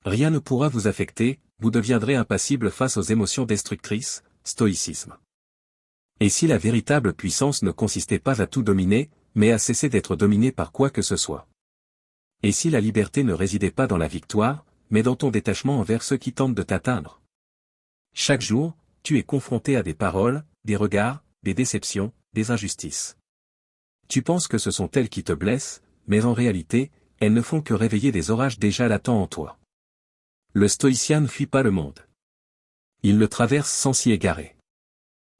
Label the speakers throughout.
Speaker 1: Rien ne pourra vous affecter, vous deviendrez impassible face aux émotions destructrices, stoïcisme. Et si la véritable puissance ne consistait pas à tout dominer, mais à cesser d'être dominé par quoi que ce soit? Et si la liberté ne résidait pas dans la victoire, mais dans ton détachement envers ceux qui tentent de t'atteindre? Chaque jour, tu es confronté à des paroles, des regards, des déceptions, des injustices. Tu penses que ce sont elles qui te blessent, mais en réalité, elles ne font que réveiller des orages déjà latents en toi. Le stoïcien ne fuit pas le monde. Il le traverse sans s'y égarer.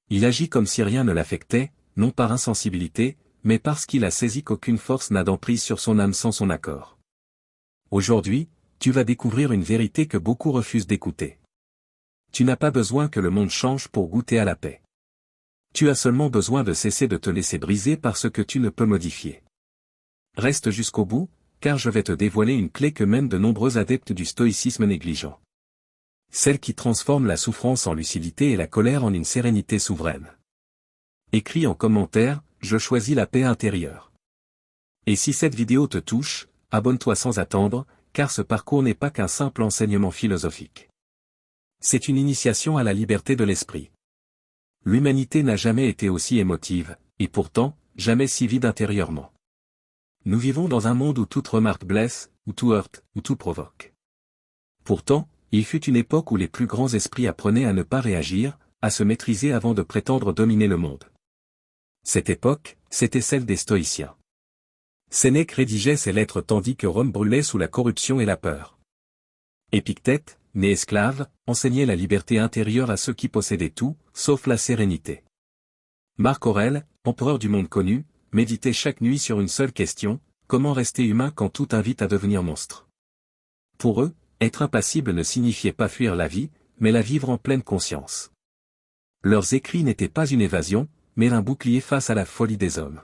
Speaker 1: Il agit comme si rien ne l'affectait, non par insensibilité, mais parce qu'il a saisi qu'aucune force n'a d'emprise sur son âme sans son accord. Aujourd'hui, tu vas découvrir une vérité que beaucoup refusent d'écouter. Tu n'as pas besoin que le monde change pour goûter à la paix. Tu as seulement besoin de cesser de te laisser briser par ce que tu ne peux modifier. Reste jusqu'au bout, car je vais te dévoiler une clé que même de nombreux adeptes du stoïcisme négligent. Celle qui transforme la souffrance en lucidité et la colère en une sérénité souveraine. Écris en commentaire, je choisis la paix intérieure. Et si cette vidéo te touche, abonne-toi sans attendre, car ce parcours n'est pas qu'un simple enseignement philosophique. C'est une initiation à la liberté de l'esprit. L'humanité n'a jamais été aussi émotive, et pourtant, jamais si vide intérieurement. Nous vivons dans un monde où toute remarque blesse, où tout heurte, où tout provoque. Pourtant, il fut une époque où les plus grands esprits apprenaient à ne pas réagir, à se maîtriser avant de prétendre dominer le monde. Cette époque, c'était celle des stoïciens. Sénèque rédigeait ses lettres tandis que Rome brûlait sous la corruption et la peur. Épictète, né esclave, enseignait la liberté intérieure à ceux qui possédaient tout, sauf la sérénité. Marc Aurèle, empereur du monde connu, méditait chaque nuit sur une seule question, comment rester humain quand tout invite à devenir monstre. Pour eux, être impassible ne signifiait pas fuir la vie, mais la vivre en pleine conscience. Leurs écrits n'étaient pas une évasion, mais un bouclier face à la folie des hommes.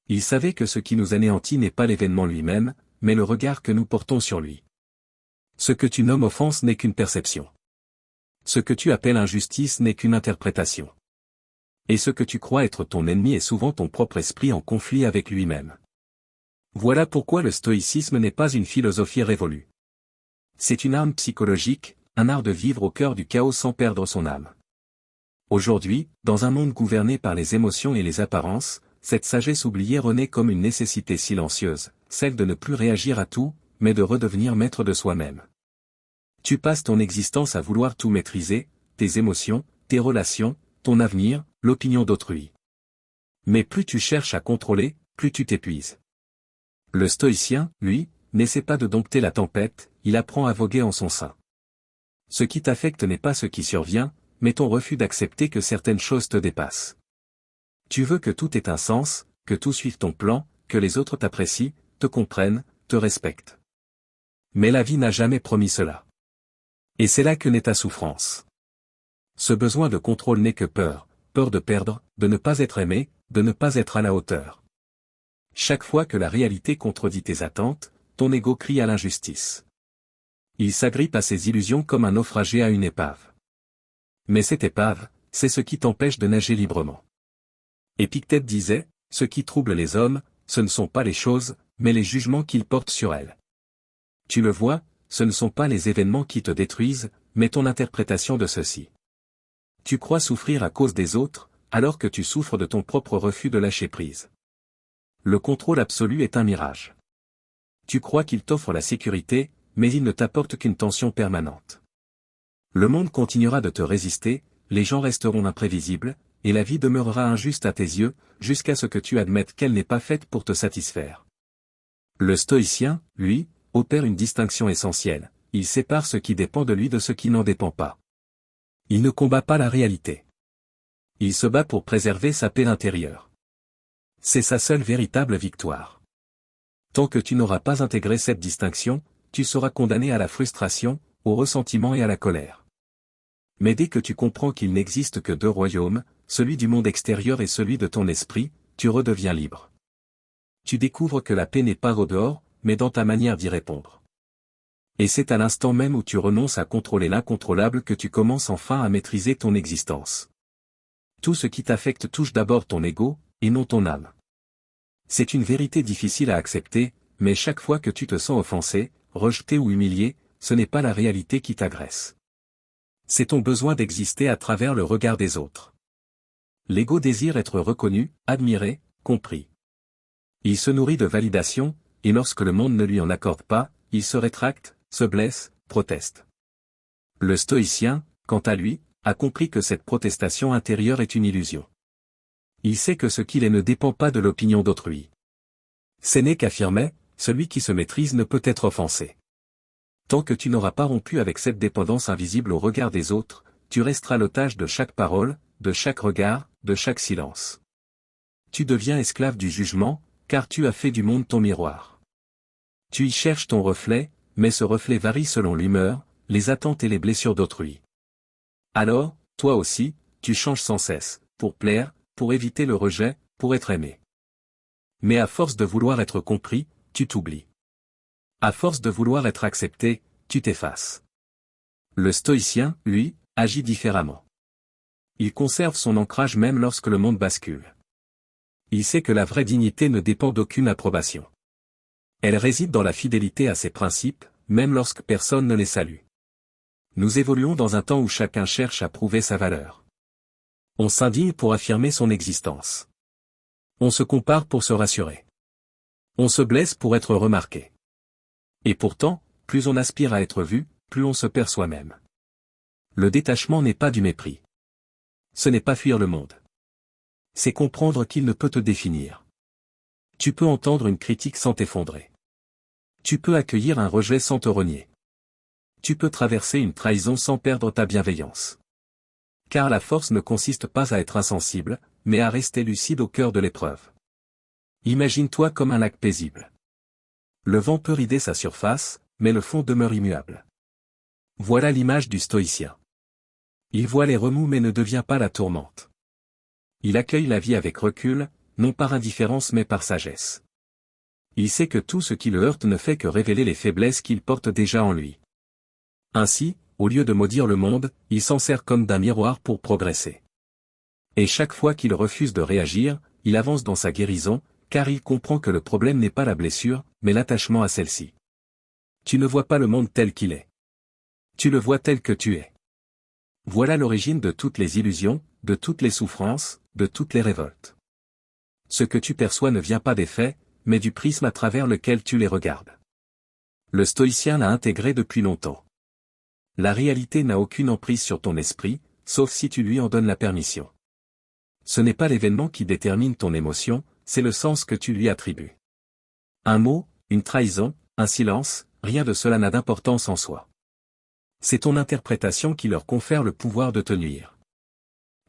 Speaker 1: Ils savaient que ce qui nous anéantit n'est pas l'événement lui-même, mais le regard que nous portons sur lui. Ce que tu nommes offense n'est qu'une perception. Ce que tu appelles injustice n'est qu'une interprétation. Et ce que tu crois être ton ennemi est souvent ton propre esprit en conflit avec lui-même. Voilà pourquoi le stoïcisme n'est pas une philosophie révolue. C'est une arme psychologique, un art de vivre au cœur du chaos sans perdre son âme. Aujourd'hui, dans un monde gouverné par les émotions et les apparences, cette sagesse oubliée renaît comme une nécessité silencieuse, celle de ne plus réagir à tout, mais de redevenir maître de soi-même. Tu passes ton existence à vouloir tout maîtriser, tes émotions, tes relations, ton avenir, l'opinion d'autrui. Mais plus tu cherches à contrôler, plus tu t'épuises. Le stoïcien, lui, n'essaie pas de dompter la tempête, il apprend à voguer en son sein. Ce qui t'affecte n'est pas ce qui survient, mais ton refus d'accepter que certaines choses te dépassent. Tu veux que tout ait un sens, que tout suive ton plan, que les autres t'apprécient, te comprennent, te respectent. Mais la vie n'a jamais promis cela. Et c'est là que naît ta souffrance. Ce besoin de contrôle n'est que peur, peur de perdre, de ne pas être aimé, de ne pas être à la hauteur. Chaque fois que la réalité contredit tes attentes, ton ego crie à l'injustice. Il s'agrippe à ses illusions comme un naufragé à une épave. Mais cette épave, c'est ce qui t'empêche de nager librement. Épictète disait, ce qui trouble les hommes, ce ne sont pas les choses, mais les jugements qu'ils portent sur elles. Tu le vois, ce ne sont pas les événements qui te détruisent, mais ton interprétation de ceux-ci. Tu crois souffrir à cause des autres, alors que tu souffres de ton propre refus de lâcher prise. Le contrôle absolu est un mirage. Tu crois qu'il t'offre la sécurité, mais il ne t'apporte qu'une tension permanente. Le monde continuera de te résister, les gens resteront imprévisibles, et la vie demeurera injuste à tes yeux, jusqu'à ce que tu admettes qu'elle n'est pas faite pour te satisfaire. Le stoïcien, lui, opère une distinction essentielle, il sépare ce qui dépend de lui de ce qui n'en dépend pas. Il ne combat pas la réalité. Il se bat pour préserver sa paix intérieure. C'est sa seule véritable victoire. Tant que tu n'auras pas intégré cette distinction, tu seras condamné à la frustration, au ressentiment et à la colère. Mais dès que tu comprends qu'il n'existe que deux royaumes, celui du monde extérieur et celui de ton esprit, tu redeviens libre. Tu découvres que la paix n'est pas au dehors, mais dans ta manière d'y répondre. Et c'est à l'instant même où tu renonces à contrôler l'incontrôlable que tu commences enfin à maîtriser ton existence. Tout ce qui t'affecte touche d'abord ton ego, et non ton âme. C'est une vérité difficile à accepter, mais chaque fois que tu te sens offensé, rejeté ou humilié, ce n'est pas la réalité qui t'agresse. C'est ton besoin d'exister à travers le regard des autres. L'ego désire être reconnu, admiré, compris. Il se nourrit de validation, et lorsque le monde ne lui en accorde pas, il se rétracte, se blesse, proteste. Le stoïcien, quant à lui, a compris que cette protestation intérieure est une illusion. Il sait que ce qu'il est ne dépend pas de l'opinion d'autrui. Sénèque affirmait, celui qui se maîtrise ne peut être offensé. Tant que tu n'auras pas rompu avec cette dépendance invisible au regard des autres, tu resteras l'otage de chaque parole, de chaque regard, de chaque silence. Tu deviens esclave du jugement, car tu as fait du monde ton miroir. Tu y cherches ton reflet, mais ce reflet varie selon l'humeur, les attentes et les blessures d'autrui. Alors, toi aussi, tu changes sans cesse, pour plaire, pour éviter le rejet, pour être aimé. Mais à force de vouloir être compris, tu t'oublies. À force de vouloir être accepté, tu t'effaces. Le stoïcien, lui, agit différemment. Il conserve son ancrage même lorsque le monde bascule. Il sait que la vraie dignité ne dépend d'aucune approbation. Elle réside dans la fidélité à ses principes, même lorsque personne ne les salue. Nous évoluons dans un temps où chacun cherche à prouver sa valeur. On s'indigne pour affirmer son existence. On se compare pour se rassurer. On se blesse pour être remarqué. Et pourtant, plus on aspire à être vu, plus on se perd soi-même. Le détachement n'est pas du mépris. Ce n'est pas fuir le monde. C'est comprendre qu'il ne peut te définir. Tu peux entendre une critique sans t'effondrer. Tu peux accueillir un rejet sans te renier. Tu peux traverser une trahison sans perdre ta bienveillance. Car la force ne consiste pas à être insensible, mais à rester lucide au cœur de l'épreuve. Imagine-toi comme un lac paisible. Le vent peut rider sa surface, mais le fond demeure immuable. Voilà l'image du stoïcien. Il voit les remous mais ne devient pas la tourmente. Il accueille la vie avec recul, non par indifférence mais par sagesse. Il sait que tout ce qui le heurte ne fait que révéler les faiblesses qu'il porte déjà en lui. Ainsi, au lieu de maudire le monde, il s'en sert comme d'un miroir pour progresser. Et chaque fois qu'il refuse de réagir, il avance dans sa guérison, car il comprend que le problème n'est pas la blessure, mais l'attachement à celle-ci. Tu ne vois pas le monde tel qu'il est. Tu le vois tel que tu es. Voilà l'origine de toutes les illusions, de toutes les souffrances, de toutes les révoltes. Ce que tu perçois ne vient pas des faits, mais du prisme à travers lequel tu les regardes. Le stoïcien l'a intégré depuis longtemps. La réalité n'a aucune emprise sur ton esprit, sauf si tu lui en donnes la permission. Ce n'est pas l'événement qui détermine ton émotion, c'est le sens que tu lui attribues. Un mot, une trahison, un silence, rien de cela n'a d'importance en soi. C'est ton interprétation qui leur confère le pouvoir de te nuire.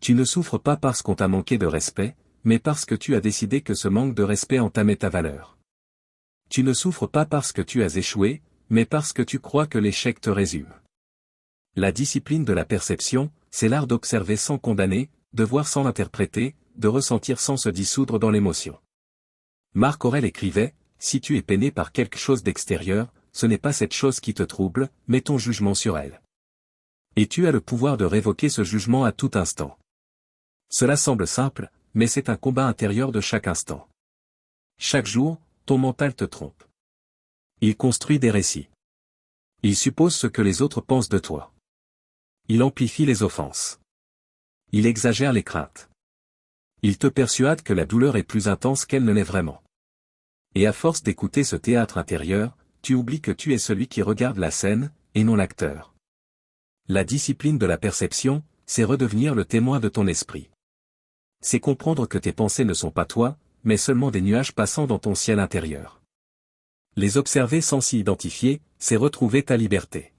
Speaker 1: Tu ne souffres pas parce qu'on t'a manqué de respect, mais parce que tu as décidé que ce manque de respect entamait ta valeur. Tu ne souffres pas parce que tu as échoué, mais parce que tu crois que l'échec te résume. La discipline de la perception, c'est l'art d'observer sans condamner, de voir sans interpréter, de ressentir sans se dissoudre dans l'émotion. Marc Aurèle écrivait, « Si tu es peiné par quelque chose d'extérieur, ce n'est pas cette chose qui te trouble, mais ton jugement sur elle. Et tu as le pouvoir de révoquer ce jugement à tout instant. » Cela semble simple, mais c'est un combat intérieur de chaque instant. Chaque jour, ton mental te trompe. Il construit des récits. Il suppose ce que les autres pensent de toi. Il amplifie les offenses. Il exagère les craintes. Il te persuade que la douleur est plus intense qu'elle ne l'est vraiment. Et à force d'écouter ce théâtre intérieur, tu oublies que tu es celui qui regarde la scène, et non l'acteur. La discipline de la perception, c'est redevenir le témoin de ton esprit. C'est comprendre que tes pensées ne sont pas toi, mais seulement des nuages passant dans ton ciel intérieur. Les observer sans s'y identifier, c'est retrouver ta liberté.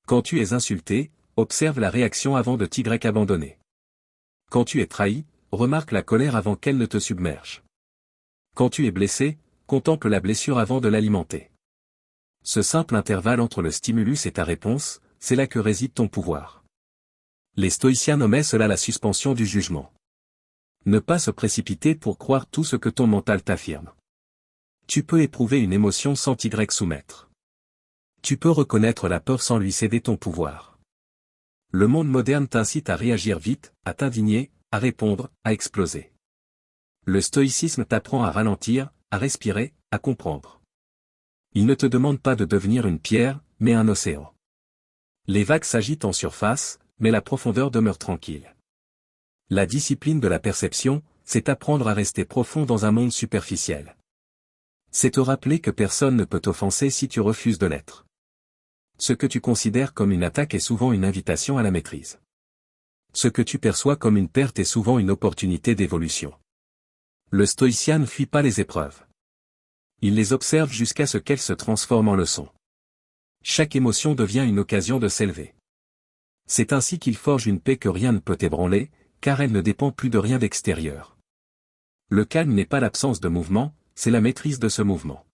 Speaker 1: Quand tu es insulté, observe la réaction avant de t'y abandonner. Quand tu es trahi, remarque la colère avant qu'elle ne te submerge. Quand tu es blessé, contemple la blessure avant de l'alimenter. Ce simple intervalle entre le stimulus et ta réponse, c'est là que réside ton pouvoir. Les stoïciens nommaient cela la suspension du jugement. Ne pas se précipiter pour croire tout ce que ton mental t'affirme. Tu peux éprouver une émotion sans t'y soumettre. Tu peux reconnaître la peur sans lui céder ton pouvoir. Le monde moderne t'incite à réagir vite, à t'indigner, à répondre, à exploser. Le stoïcisme t'apprend à ralentir, à respirer, à comprendre. Il ne te demande pas de devenir une pierre, mais un océan. Les vagues s'agitent en surface, mais la profondeur demeure tranquille. La discipline de la perception, c'est apprendre à rester profond dans un monde superficiel. C'est te rappeler que personne ne peut t'offenser si tu refuses de l'être. Ce que tu considères comme une attaque est souvent une invitation à la maîtrise. Ce que tu perçois comme une perte est souvent une opportunité d'évolution. Le stoïcien ne fuit pas les épreuves. Il les observe jusqu'à ce qu'elles se transforment en leçons. Chaque émotion devient une occasion de s'élever. C'est ainsi qu'il forge une paix que rien ne peut ébranler, car elle ne dépend plus de rien d'extérieur. Le calme n'est pas l'absence de mouvement, c'est la maîtrise de ce mouvement.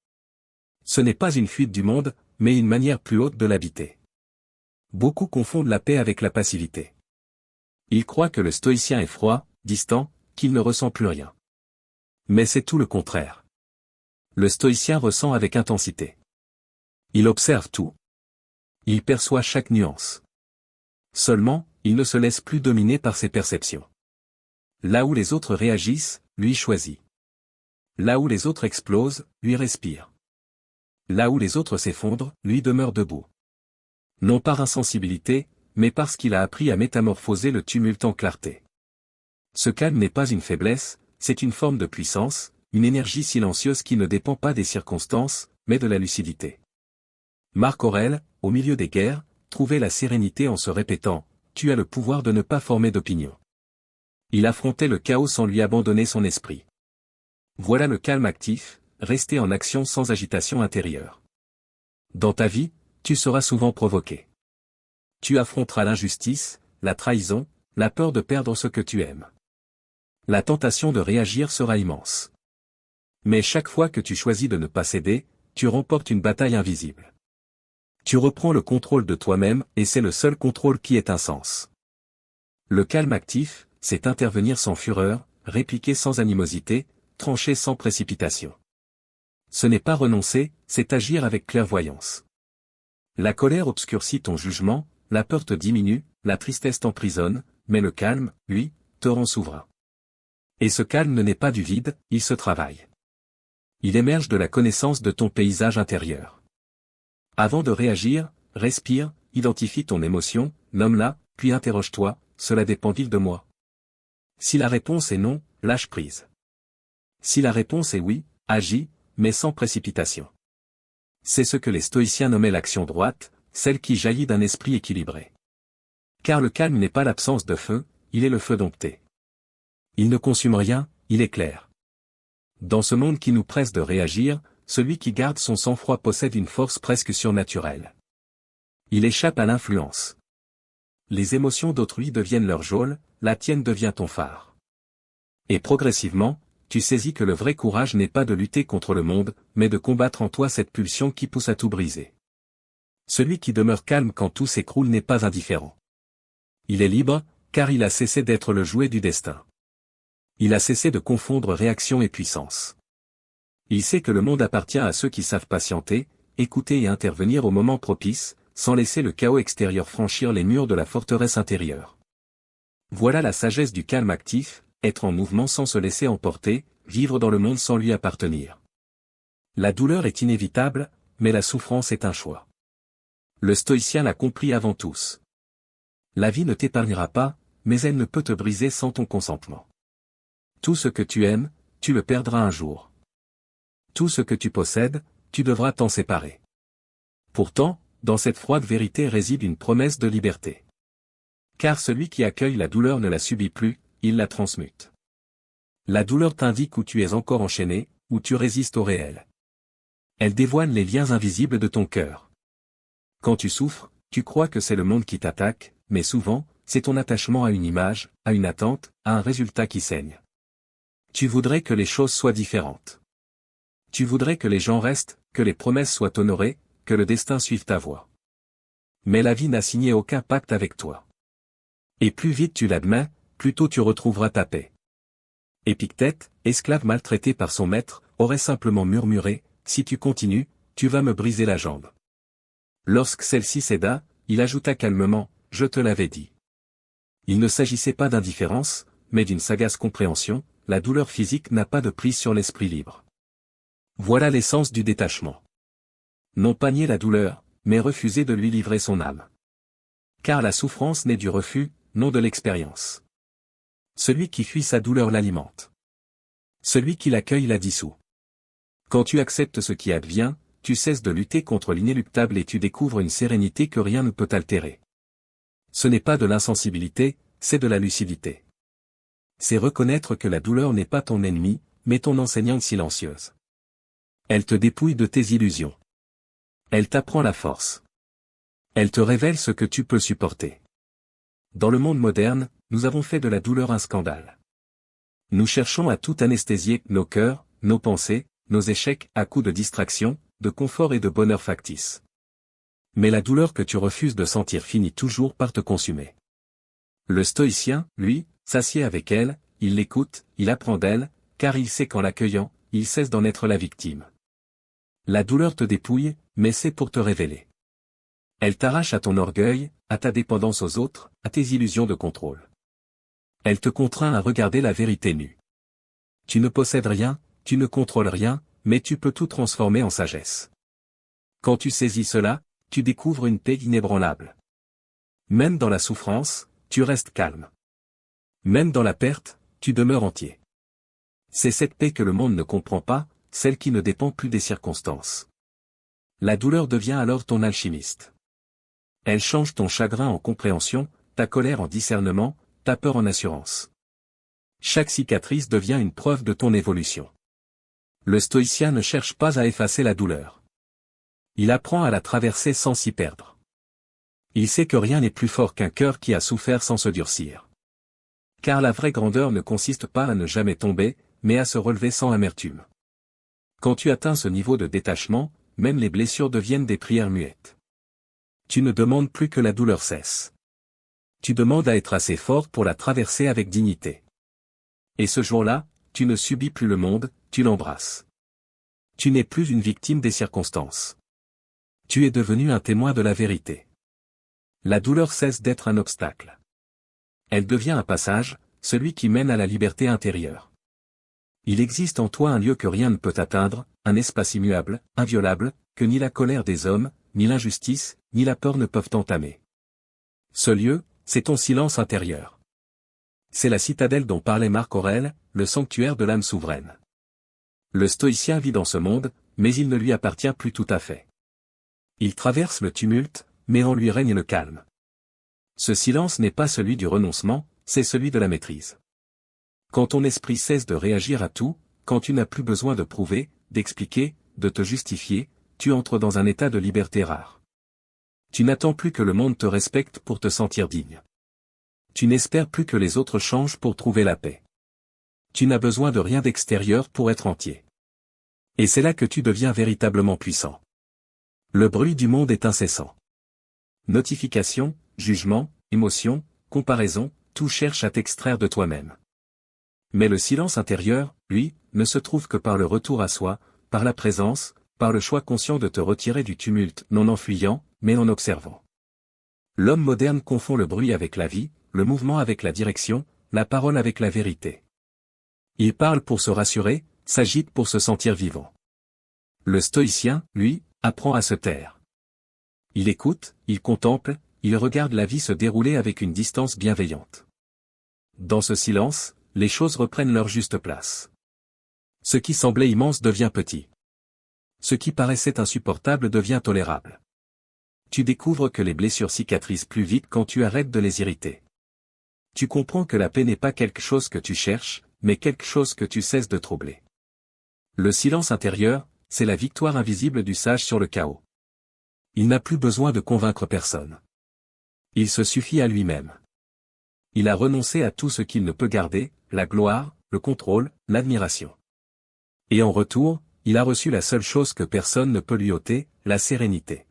Speaker 1: Ce n'est pas une fuite du monde, mais une manière plus haute de l'habiter. Beaucoup confondent la paix avec la passivité. Ils croient que le stoïcien est froid, distant, qu'il ne ressent plus rien. Mais c'est tout le contraire. Le stoïcien ressent avec intensité. Il observe tout. Il perçoit chaque nuance. Seulement, il ne se laisse plus dominer par ses perceptions. Là où les autres réagissent, lui choisit. Là où les autres explosent, lui respire. Là où les autres s'effondrent, lui demeure debout. Non par insensibilité, mais parce qu'il a appris à métamorphoser le tumulte en clarté. Ce calme n'est pas une faiblesse, c'est une forme de puissance, une énergie silencieuse qui ne dépend pas des circonstances, mais de la lucidité. Marc Aurèle, au milieu des guerres, trouvait la sérénité en se répétant « Tu as le pouvoir de ne pas former d'opinion ». Il affrontait le chaos sans lui abandonner son esprit. Voilà le calme actif, rester en action sans agitation intérieure. Dans ta vie, tu seras souvent provoqué. Tu affronteras l'injustice, la trahison, la peur de perdre ce que tu aimes. La tentation de réagir sera immense. Mais chaque fois que tu choisis de ne pas céder, tu remportes une bataille invisible. Tu reprends le contrôle de toi-même et c'est le seul contrôle qui ait un sens. Le calme actif, c'est intervenir sans fureur, répliquer sans animosité, trancher sans précipitation. Ce n'est pas renoncer, c'est agir avec clairvoyance. La colère obscurcit ton jugement, la peur te diminue, la tristesse t'emprisonne, mais le calme, lui, te rend souverain. Et ce calme ne naît pas du vide, il se travaille. Il émerge de la connaissance de ton paysage intérieur. Avant de réagir, respire, identifie ton émotion, nomme-la, puis interroge-toi, cela dépend-il de moi? Si la réponse est non, lâche prise. Si la réponse est oui, agis, mais sans précipitation. C'est ce que les stoïciens nommaient l'action droite, celle qui jaillit d'un esprit équilibré. Car le calme n'est pas l'absence de feu, il est le feu dompté. Il ne consume rien, il éclaire. Dans ce monde qui nous presse de réagir, celui qui garde son sang-froid possède une force presque surnaturelle. Il échappe à l'influence. Les émotions d'autrui deviennent leur geôle, la tienne devient ton phare. Et progressivement, tu saisis que le vrai courage n'est pas de lutter contre le monde, mais de combattre en toi cette pulsion qui pousse à tout briser. Celui qui demeure calme quand tout s'écroule n'est pas indifférent. Il est libre, car il a cessé d'être le jouet du destin. Il a cessé de confondre réaction et puissance. Il sait que le monde appartient à ceux qui savent patienter, écouter et intervenir au moment propice, sans laisser le chaos extérieur franchir les murs de la forteresse intérieure. Voilà la sagesse du calme actif, être en mouvement sans se laisser emporter, vivre dans le monde sans lui appartenir. La douleur est inévitable, mais la souffrance est un choix. Le stoïcien l'a compris avant tous. La vie ne t'épargnera pas, mais elle ne peut te briser sans ton consentement. Tout ce que tu aimes, tu le perdras un jour. Tout ce que tu possèdes, tu devras t'en séparer. Pourtant, dans cette froide vérité réside une promesse de liberté. Car celui qui accueille la douleur ne la subit plus, il la transmute. La douleur t'indique où tu es encore enchaîné, où tu résistes au réel. Elle dévoile les liens invisibles de ton cœur. Quand tu souffres, tu crois que c'est le monde qui t'attaque, mais souvent, c'est ton attachement à une image, à une attente, à un résultat qui saigne. Tu voudrais que les choses soient différentes. Tu voudrais que les gens restent, que les promesses soient honorées, que le destin suive ta voie. Mais la vie n'a signé aucun pacte avec toi. Et plus vite tu l'admets, plus tôt tu retrouveras ta paix. Épictète, esclave maltraité par son maître, aurait simplement murmuré, « Si tu continues, tu vas me briser la jambe. » Lorsque celle-ci céda, il ajouta calmement, « Je te l'avais dit. » Il ne s'agissait pas d'indifférence, mais d'une sagace compréhension, la douleur physique n'a pas de prise sur l'esprit libre. Voilà l'essence du détachement. Non pas nier la douleur, mais refuser de lui livrer son âme. Car la souffrance naît du refus, non de l'expérience. Celui qui fuit sa douleur l'alimente. Celui qui l'accueille la dissout. Quand tu acceptes ce qui advient, tu cesses de lutter contre l'inéluctable et tu découvres une sérénité que rien ne peut altérer. Ce n'est pas de l'insensibilité, c'est de la lucidité. C'est reconnaître que la douleur n'est pas ton ennemi, mais ton enseignante silencieuse. Elle te dépouille de tes illusions. Elle t'apprend la force. Elle te révèle ce que tu peux supporter. Dans le monde moderne, nous avons fait de la douleur un scandale. Nous cherchons à tout anesthésier, nos cœurs, nos pensées, nos échecs, à coups de distraction, de confort et de bonheur factice. Mais la douleur que tu refuses de sentir finit toujours par te consumer. Le stoïcien, lui, s'assied avec elle, il l'écoute, il apprend d'elle, car il sait qu'en l'accueillant, il cesse d'en être la victime. La douleur te dépouille, mais c'est pour te révéler. Elle t'arrache à ton orgueil, à ta dépendance aux autres, à tes illusions de contrôle. Elle te contraint à regarder la vérité nue. Tu ne possèdes rien, tu ne contrôles rien, mais tu peux tout transformer en sagesse. Quand tu saisis cela, tu découvres une paix inébranlable. Même dans la souffrance, tu restes calme. Même dans la perte, tu demeures entier. C'est cette paix que le monde ne comprend pas, celle qui ne dépend plus des circonstances. La douleur devient alors ton alchimiste. Elle change ton chagrin en compréhension, ta colère en discernement, ta peur en assurance. Chaque cicatrice devient une preuve de ton évolution. Le stoïcien ne cherche pas à effacer la douleur. Il apprend à la traverser sans s'y perdre. Il sait que rien n'est plus fort qu'un cœur qui a souffert sans se durcir. Car la vraie grandeur ne consiste pas à ne jamais tomber, mais à se relever sans amertume. Quand tu atteins ce niveau de détachement, même les blessures deviennent des prières muettes. Tu ne demandes plus que la douleur cesse. Tu demandes à être assez fort pour la traverser avec dignité. Et ce jour-là, tu ne subis plus le monde, tu l'embrasses. Tu n'es plus une victime des circonstances. Tu es devenu un témoin de la vérité. La douleur cesse d'être un obstacle. Elle devient un passage, celui qui mène à la liberté intérieure. Il existe en toi un lieu que rien ne peut atteindre, un espace immuable, inviolable, que ni la colère des hommes, ni l'injustice, ni la peur ne peuvent entamer. Ce lieu, c'est ton silence intérieur. C'est la citadelle dont parlait Marc Aurèle, le sanctuaire de l'âme souveraine. Le stoïcien vit dans ce monde, mais il ne lui appartient plus tout à fait. Il traverse le tumulte, mais en lui règne le calme. Ce silence n'est pas celui du renoncement, c'est celui de la maîtrise. Quand ton esprit cesse de réagir à tout, quand tu n'as plus besoin de prouver, d'expliquer, de te justifier, tu entres dans un état de liberté rare. Tu n'attends plus que le monde te respecte pour te sentir digne. Tu n'espères plus que les autres changent pour trouver la paix. Tu n'as besoin de rien d'extérieur pour être entier. Et c'est là que tu deviens véritablement puissant. Le bruit du monde est incessant. Notifications, jugements, émotions, comparaisons, tout cherche à t'extraire de toi-même. Mais le silence intérieur, lui, ne se trouve que par le retour à soi, par la présence, par le choix conscient de te retirer du tumulte, non en fuyant, mais en observant. L'homme moderne confond le bruit avec la vie, le mouvement avec la direction, la parole avec la vérité. Il parle pour se rassurer, s'agite pour se sentir vivant. Le stoïcien, lui, apprend à se taire. Il écoute, il contemple, il regarde la vie se dérouler avec une distance bienveillante. Dans ce silence, les choses reprennent leur juste place. Ce qui semblait immense devient petit. Ce qui paraissait insupportable devient tolérable. Tu découvres que les blessures cicatrisent plus vite quand tu arrêtes de les irriter. Tu comprends que la paix n'est pas quelque chose que tu cherches, mais quelque chose que tu cesses de troubler. Le silence intérieur, c'est la victoire invisible du sage sur le chaos. Il n'a plus besoin de convaincre personne. Il se suffit à lui-même. Il a renoncé à tout ce qu'il ne peut garder, la gloire, le contrôle, l'admiration. Et en retour, il a reçu la seule chose que personne ne peut lui ôter, la sérénité.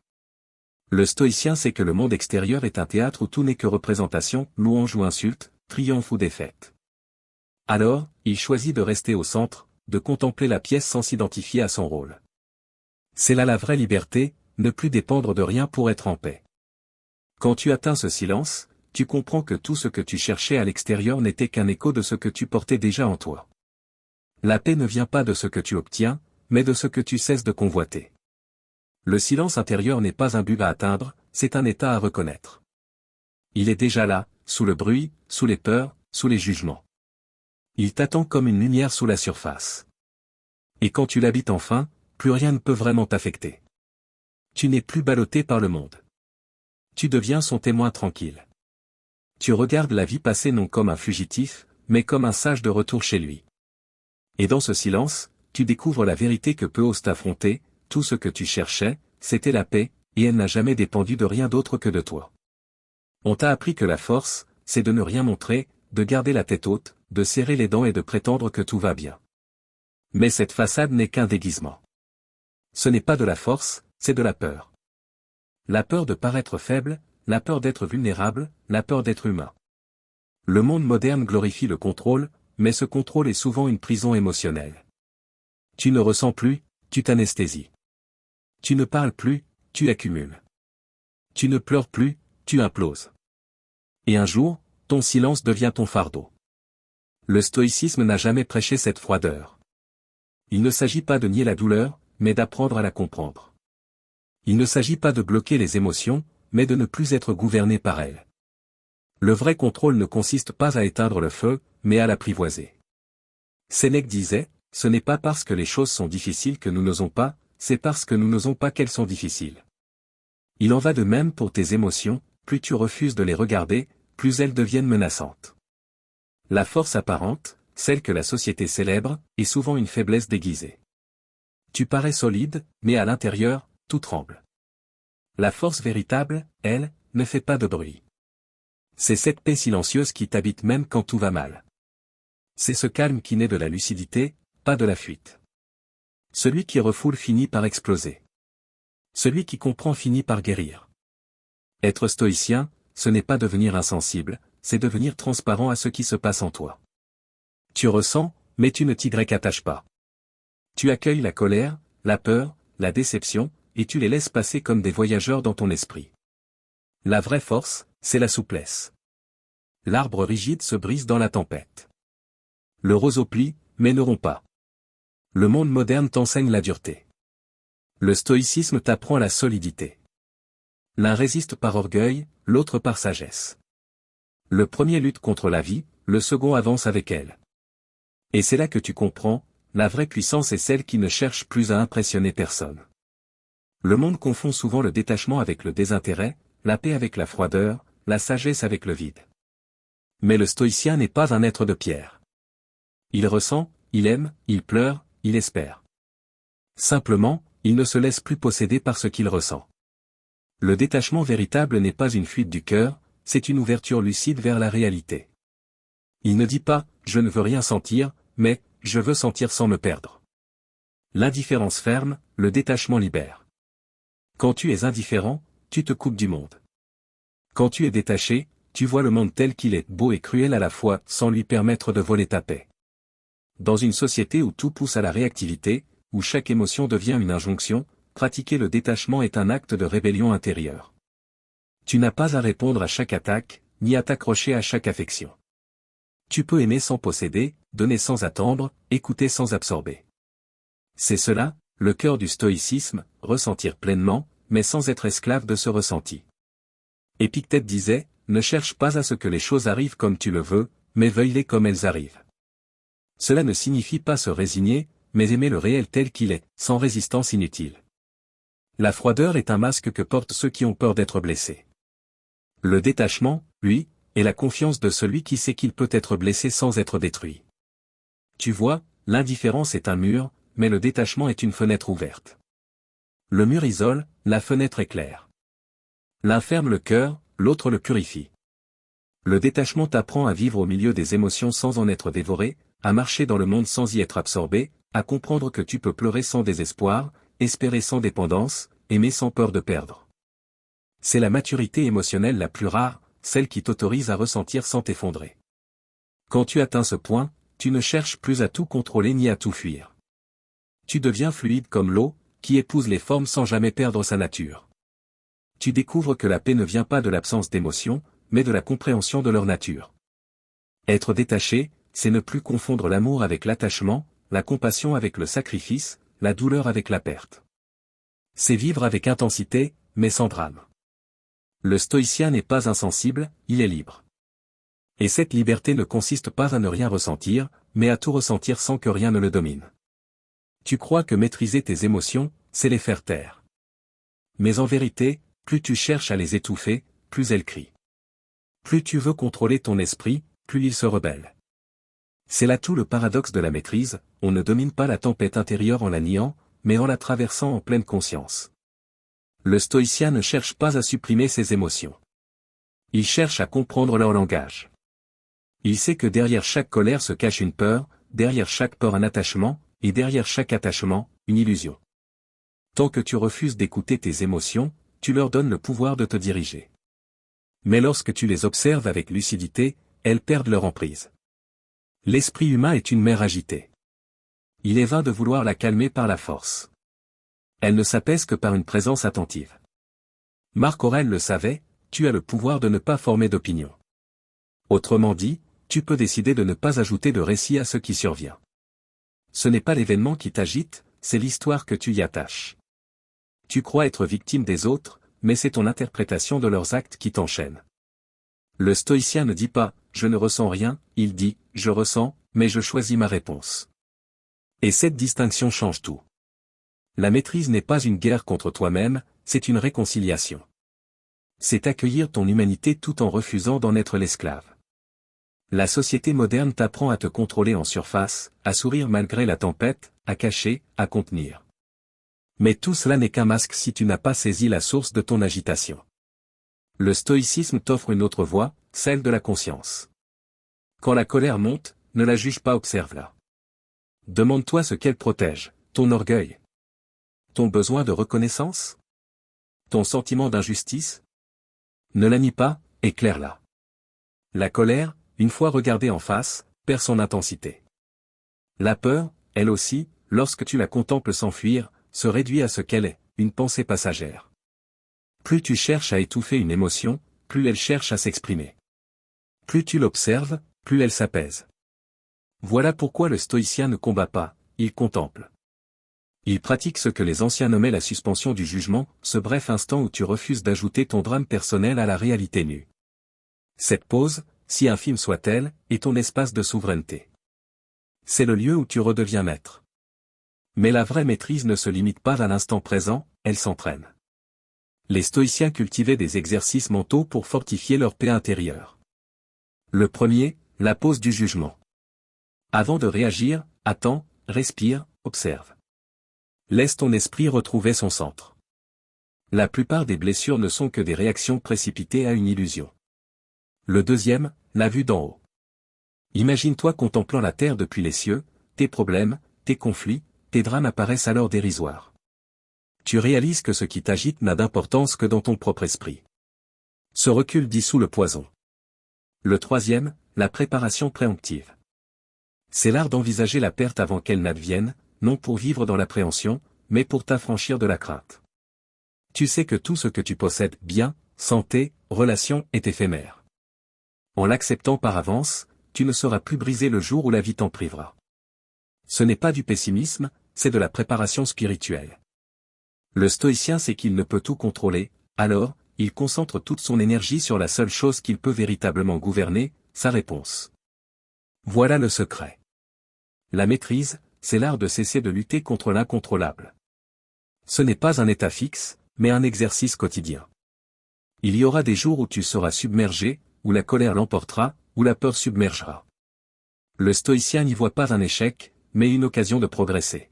Speaker 1: Le stoïcien sait que le monde extérieur est un théâtre où tout n'est que représentation, louange ou insulte, triomphe ou défaite. Alors, il choisit de rester au centre, de contempler la pièce sans s'identifier à son rôle. C'est là la vraie liberté, ne plus dépendre de rien pour être en paix. Quand tu atteins ce silence, tu comprends que tout ce que tu cherchais à l'extérieur n'était qu'un écho de ce que tu portais déjà en toi. La paix ne vient pas de ce que tu obtiens, mais de ce que tu cesses de convoiter. Le silence intérieur n'est pas un but à atteindre, c'est un état à reconnaître. Il est déjà là, sous le bruit, sous les peurs, sous les jugements. Il t'attend comme une lumière sous la surface. Et quand tu l'habites enfin, plus rien ne peut vraiment t'affecter. Tu n'es plus ballotté par le monde. Tu deviens son témoin tranquille. Tu regardes la vie passer non comme un fugitif, mais comme un sage de retour chez lui. Et dans ce silence, tu découvres la vérité que peu osent t'affronter, tout ce que tu cherchais, c'était la paix, et elle n'a jamais dépendu de rien d'autre que de toi. On t'a appris que la force, c'est de ne rien montrer, de garder la tête haute, de serrer les dents et de prétendre que tout va bien. Mais cette façade n'est qu'un déguisement. Ce n'est pas de la force, c'est de la peur. La peur de paraître faible, la peur d'être vulnérable, la peur d'être humain. Le monde moderne glorifie le contrôle, mais ce contrôle est souvent une prison émotionnelle. Tu ne ressens plus, tu t'anesthésies. Tu ne parles plus, tu accumules. Tu ne pleures plus, tu imploses. Et un jour, ton silence devient ton fardeau. Le stoïcisme n'a jamais prêché cette froideur. Il ne s'agit pas de nier la douleur, mais d'apprendre à la comprendre. Il ne s'agit pas de bloquer les émotions, mais de ne plus être gouverné par elles. Le vrai contrôle ne consiste pas à éteindre le feu, mais à l'apprivoiser. Sénèque disait, ce n'est pas parce que les choses sont difficiles que nous n'osons pas, c'est parce que nous n'osons pas qu'elles sont difficiles. Il en va de même pour tes émotions, plus tu refuses de les regarder, plus elles deviennent menaçantes. La force apparente, celle que la société célèbre, est souvent une faiblesse déguisée. Tu parais solide, mais à l'intérieur, tout tremble. La force véritable, elle, ne fait pas de bruit. C'est cette paix silencieuse qui t'habite même quand tout va mal. C'est ce calme qui naît de la lucidité, pas de la fuite. Celui qui refoule finit par exploser. Celui qui comprend finit par guérir. Être stoïcien, ce n'est pas devenir insensible, c'est devenir transparent à ce qui se passe en toi. Tu ressens, mais tu ne t'y attaches pas. Tu accueilles la colère, la peur, la déception, et tu les laisses passer comme des voyageurs dans ton esprit. La vraie force, c'est la souplesse. L'arbre rigide se brise dans la tempête. Le roseau plie, mais ne rompt pas. Le monde moderne t'enseigne la dureté. Le stoïcisme t'apprend la solidité. L'un résiste par orgueil, l'autre par sagesse. Le premier lutte contre la vie, le second avance avec elle. Et c'est là que tu comprends, la vraie puissance est celle qui ne cherche plus à impressionner personne. Le monde confond souvent le détachement avec le désintérêt, la paix avec la froideur, la sagesse avec le vide. Mais le stoïcien n'est pas un être de pierre. Il ressent, il aime, il pleure, il espère. Simplement, il ne se laisse plus posséder par ce qu'il ressent. Le détachement véritable n'est pas une fuite du cœur, c'est une ouverture lucide vers la réalité. Il ne dit pas « je ne veux rien sentir », mais « je veux sentir sans me perdre ». L'indifférence ferme, le détachement libère. Quand tu es indifférent, tu te coupes du monde. Quand tu es détaché, tu vois le monde tel qu'il est, beau et cruel à la fois, sans lui permettre de voler ta paix. Dans une société où tout pousse à la réactivité, où chaque émotion devient une injonction, pratiquer le détachement est un acte de rébellion intérieure. Tu n'as pas à répondre à chaque attaque, ni à t'accrocher à chaque affection. Tu peux aimer sans posséder, donner sans attendre, écouter sans absorber. C'est cela, le cœur du stoïcisme, ressentir pleinement, mais sans être esclave de ce ressenti. Épictète disait, ne cherche pas à ce que les choses arrivent comme tu le veux, mais veuille-les comme elles arrivent. Cela ne signifie pas se résigner, mais aimer le réel tel qu'il est, sans résistance inutile. La froideur est un masque que portent ceux qui ont peur d'être blessés. Le détachement, lui, est la confiance de celui qui sait qu'il peut être blessé sans être détruit. Tu vois, l'indifférence est un mur, mais le détachement est une fenêtre ouverte. Le mur isole, la fenêtre éclaire. L'un ferme le cœur, l'autre le purifie. Le détachement t'apprend à vivre au milieu des émotions sans en être dévoré, à marcher dans le monde sans y être absorbé, à comprendre que tu peux pleurer sans désespoir, espérer sans dépendance, aimer sans peur de perdre. C'est la maturité émotionnelle la plus rare, celle qui t'autorise à ressentir sans t'effondrer. Quand tu atteins ce point, tu ne cherches plus à tout contrôler ni à tout fuir. Tu deviens fluide comme l'eau, qui épouse les formes sans jamais perdre sa nature. Tu découvres que la paix ne vient pas de l'absence d'émotions, mais de la compréhension de leur nature. Être détaché, c'est ne plus confondre l'amour avec l'attachement, la compassion avec le sacrifice, la douleur avec la perte. C'est vivre avec intensité, mais sans drame. Le stoïcien n'est pas insensible, il est libre. Et cette liberté ne consiste pas à ne rien ressentir, mais à tout ressentir sans que rien ne le domine. Tu crois que maîtriser tes émotions, c'est les faire taire. Mais en vérité, plus tu cherches à les étouffer, plus elles crient. Plus tu veux contrôler ton esprit, plus il se rebelle. C'est là tout le paradoxe de la maîtrise, on ne domine pas la tempête intérieure en la niant, mais en la traversant en pleine conscience. Le stoïcien ne cherche pas à supprimer ses émotions. Il cherche à comprendre leur langage. Il sait que derrière chaque colère se cache une peur, derrière chaque peur un attachement, et derrière chaque attachement, une illusion. Tant que tu refuses d'écouter tes émotions, tu leur donnes le pouvoir de te diriger. Mais lorsque tu les observes avec lucidité, elles perdent leur emprise. L'esprit humain est une mer agitée. Il est vain de vouloir la calmer par la force. Elle ne s'apaise que par une présence attentive. Marc Aurèle le savait, tu as le pouvoir de ne pas former d'opinion. Autrement dit, tu peux décider de ne pas ajouter de récit à ce qui survient. Ce n'est pas l'événement qui t'agite, c'est l'histoire que tu y attaches. Tu crois être victime des autres, mais c'est ton interprétation de leurs actes qui t'enchaîne. Le stoïcien ne dit pas « je ne ressens rien », il dit « je ressens, mais je choisis ma réponse ». Et cette distinction change tout. La maîtrise n'est pas une guerre contre toi-même, c'est une réconciliation. C'est accueillir ton humanité tout en refusant d'en être l'esclave. La société moderne t'apprend à te contrôler en surface, à sourire malgré la tempête, à cacher, à contenir. Mais tout cela n'est qu'un masque si tu n'as pas saisi la source de ton agitation. Le stoïcisme t'offre une autre voie, celle de la conscience. Quand la colère monte, ne la juge pas, observe-la. Demande-toi ce qu'elle protège, ton orgueil. Ton besoin de reconnaissance? Ton sentiment d'injustice? Ne la nie pas, éclaire-la. La colère, une fois regardée en face, perd son intensité. La peur, elle aussi, lorsque tu la contemples s'enfuir, se réduit à ce qu'elle est, une pensée passagère. Plus tu cherches à étouffer une émotion, plus elle cherche à s'exprimer. Plus tu l'observes, plus elle s'apaise. Voilà pourquoi le stoïcien ne combat pas, il contemple. Il pratique ce que les anciens nommaient la suspension du jugement, ce bref instant où tu refuses d'ajouter ton drame personnel à la réalité nue. Cette pause, si infime soit-elle, est ton espace de souveraineté. C'est le lieu où tu redeviens maître. Mais la vraie maîtrise ne se limite pas à l'instant présent, elle s'entraîne. Les stoïciens cultivaient des exercices mentaux pour fortifier leur paix intérieure. Le premier, la pause du jugement. Avant de réagir, attends, respire, observe. Laisse ton esprit retrouver son centre. La plupart des blessures ne sont que des réactions précipitées à une illusion. Le deuxième, la vue d'en haut. Imagine-toi contemplant la terre depuis les cieux, tes problèmes, tes conflits, tes drames apparaissent alors dérisoires. Tu réalises que ce qui t'agite n'a d'importance que dans ton propre esprit. Ce recul dissout le poison. Le troisième, la préparation préemptive. C'est l'art d'envisager la perte avant qu'elle n'advienne, non pour vivre dans l'appréhension, mais pour t'affranchir de la crainte. Tu sais que tout ce que tu possèdes, biens, santé, relations, est éphémère. En l'acceptant par avance, tu ne seras plus brisé le jour où la vie t'en privera. Ce n'est pas du pessimisme, c'est de la préparation spirituelle. Le stoïcien sait qu'il ne peut tout contrôler, alors, il concentre toute son énergie sur la seule chose qu'il peut véritablement gouverner, sa réponse. Voilà le secret. La maîtrise, c'est l'art de cesser de lutter contre l'incontrôlable. Ce n'est pas un état fixe, mais un exercice quotidien. Il y aura des jours où tu seras submergé, où la colère l'emportera, où la peur submergera. Le stoïcien n'y voit pas un échec, mais une occasion de progresser.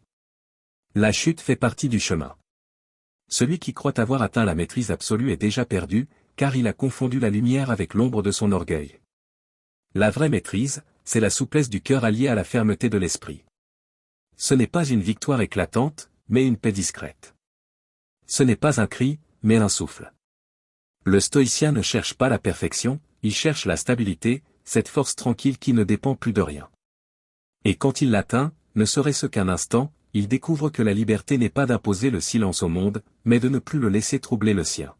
Speaker 1: La chute fait partie du chemin. Celui qui croit avoir atteint la maîtrise absolue est déjà perdu, car il a confondu la lumière avec l'ombre de son orgueil. La vraie maîtrise, c'est la souplesse du cœur alliée à la fermeté de l'esprit. Ce n'est pas une victoire éclatante, mais une paix discrète. Ce n'est pas un cri, mais un souffle. Le stoïcien ne cherche pas la perfection, il cherche la stabilité, cette force tranquille qui ne dépend plus de rien. Et quand il l'atteint, ne serait-ce qu'un instant, il découvre que la liberté n'est pas d'imposer le silence au monde, mais de ne plus le laisser troubler le sien.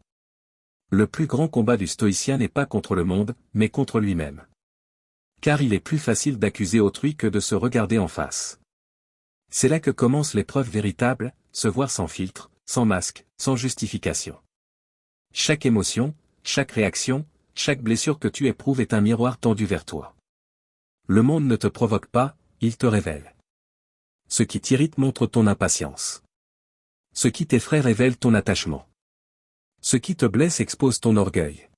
Speaker 1: Le plus grand combat du stoïcien n'est pas contre le monde, mais contre lui-même. Car il est plus facile d'accuser autrui que de se regarder en face. C'est là que commence l'épreuve véritable, se voir sans filtre, sans masque, sans justification. Chaque émotion, chaque réaction, chaque blessure que tu éprouves est un miroir tendu vers toi. Le monde ne te provoque pas, il te révèle. Ce qui t'irrite montre ton impatience. Ce qui t'effraie révèle ton attachement. Ce qui te blesse expose ton orgueil.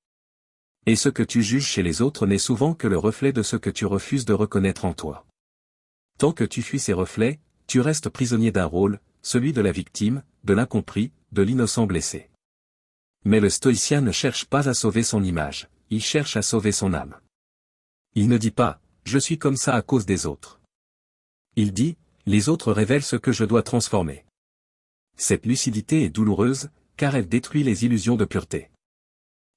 Speaker 1: Et ce que tu juges chez les autres n'est souvent que le reflet de ce que tu refuses de reconnaître en toi. Tant que tu fuis ces reflets, tu restes prisonnier d'un rôle, celui de la victime, de l'incompris, de l'innocent blessé. Mais le stoïcien ne cherche pas à sauver son image, il cherche à sauver son âme. Il ne dit pas « je suis comme ça à cause des autres ». Il dit « les autres révèlent ce que je dois transformer ». Cette lucidité est douloureuse, car elle détruit les illusions de pureté.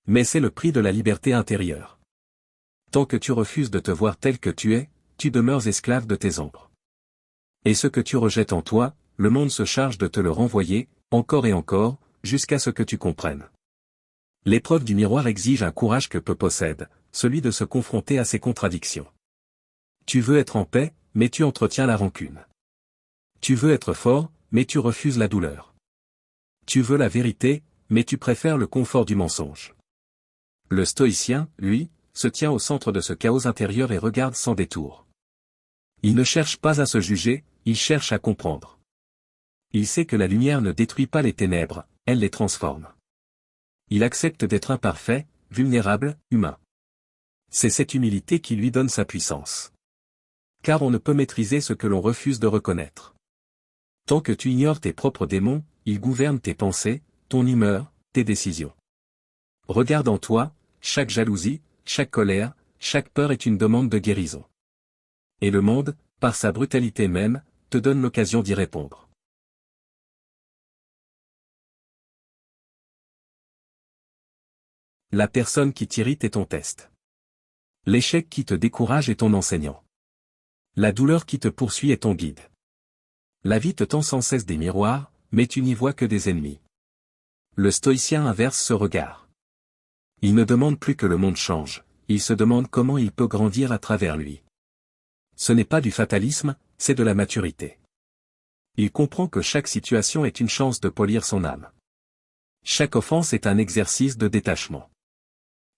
Speaker 1: Mais c'est le prix de la liberté intérieure. Tant que tu refuses de te voir tel que tu es, tu demeures esclave de tes ombres. Et ce que tu rejettes en toi, le monde se charge de te le renvoyer, encore et encore, jusqu'à ce que tu comprennes. L'épreuve du miroir exige un courage que peu possède, celui de se confronter à ses contradictions. Tu veux être en paix, mais tu entretiens la rancune. Tu veux être fort, mais tu refuses la douleur. Tu veux la vérité, mais tu préfères le confort du mensonge. Le stoïcien, lui, se tient au centre de ce chaos intérieur et regarde sans détour. Il ne cherche pas à se juger, il cherche à comprendre. Il sait que la lumière ne détruit pas les ténèbres, elle les transforme. Il accepte d'être imparfait, vulnérable, humain. C'est cette humilité qui lui donne sa puissance. Car on ne peut maîtriser ce que l'on refuse de reconnaître. Tant que tu ignores tes propres démons, ils gouvernent tes pensées, ton humeur, tes décisions. Regarde en toi, chaque jalousie, chaque colère, chaque peur est une demande de guérison. Et le monde, par sa brutalité même, te donne l'occasion d'y répondre. La personne qui t'irrite est ton test. L'échec qui te décourage est ton enseignant. La douleur qui te poursuit est ton guide. La vie te tend sans cesse des miroirs, mais tu n'y vois que des ennemis. Le stoïcien inverse ce regard. Il ne demande plus que le monde change, il se demande comment il peut grandir à travers lui. Ce n'est pas du fatalisme, c'est de la maturité. Il comprend que chaque situation est une chance de polir son âme. Chaque offense est un exercice de détachement.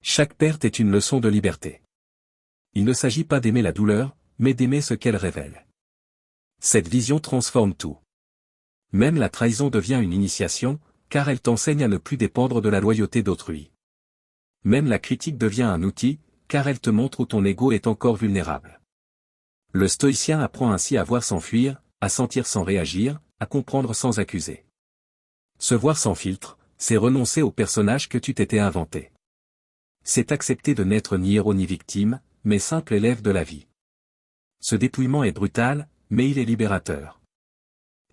Speaker 1: Chaque perte est une leçon de liberté. Il ne s'agit pas d'aimer la douleur, mais d'aimer ce qu'elle révèle. Cette vision transforme tout. Même la trahison devient une initiation, car elle t'enseigne à ne plus dépendre de la loyauté d'autrui. Même la critique devient un outil, car elle te montre où ton ego est encore vulnérable. Le stoïcien apprend ainsi à voir sans fuir, à sentir sans réagir, à comprendre sans accuser. Se voir sans filtre, c'est renoncer au personnage que tu t'étais inventé. C'est accepter de n'être ni héros ni victime, mais simple élève de la vie. Ce dépouillement est brutal, mais il est libérateur.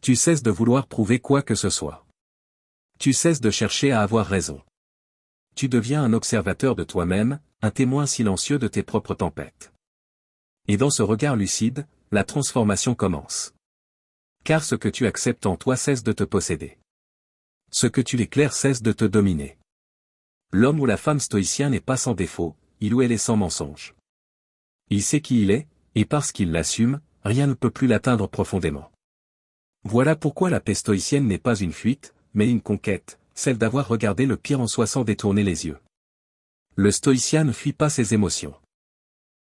Speaker 1: Tu cesses de vouloir prouver quoi que ce soit. Tu cesses de chercher à avoir raison. Tu deviens un observateur de toi-même, un témoin silencieux de tes propres tempêtes. Et dans ce regard lucide, la transformation commence. Car ce que tu acceptes en toi cesse de te posséder. Ce que tu éclaires cesse de te dominer. L'homme ou la femme stoïcien n'est pas sans défaut, il ou elle est sans mensonge. Il sait qui il est, et parce qu'il l'assume, rien ne peut plus l'atteindre profondément. Voilà pourquoi la paix stoïcienne n'est pas une fuite, mais une conquête, celle d'avoir regardé le pire en soi sans détourner les yeux. Le stoïcien ne fuit pas ses émotions.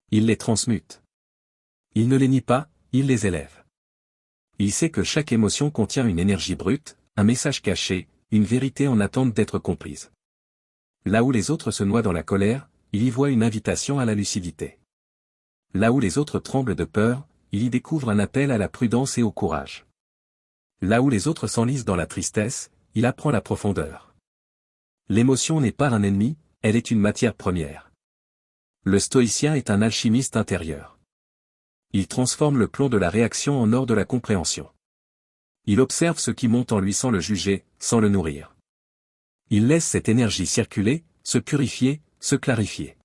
Speaker 1: Il les transmute. Il ne les nie pas, il les élève. Il sait que chaque émotion contient une énergie brute, un message caché, une vérité en attente d'être comprise. Là où les autres se noient dans la colère, il y voit une invitation à la lucidité. Là où les autres tremblent de peur, il y découvre un appel à la prudence et au courage. Là où les autres s'enlisent dans la tristesse, il apprend la profondeur. L'émotion n'est pas un ennemi, elle est une matière première. Le stoïcien est un alchimiste intérieur. Il transforme le plomb de la réaction en or de la compréhension. Il observe ce qui monte en lui sans le juger, sans le nourrir. Il laisse cette énergie circuler, se purifier, se clarifier.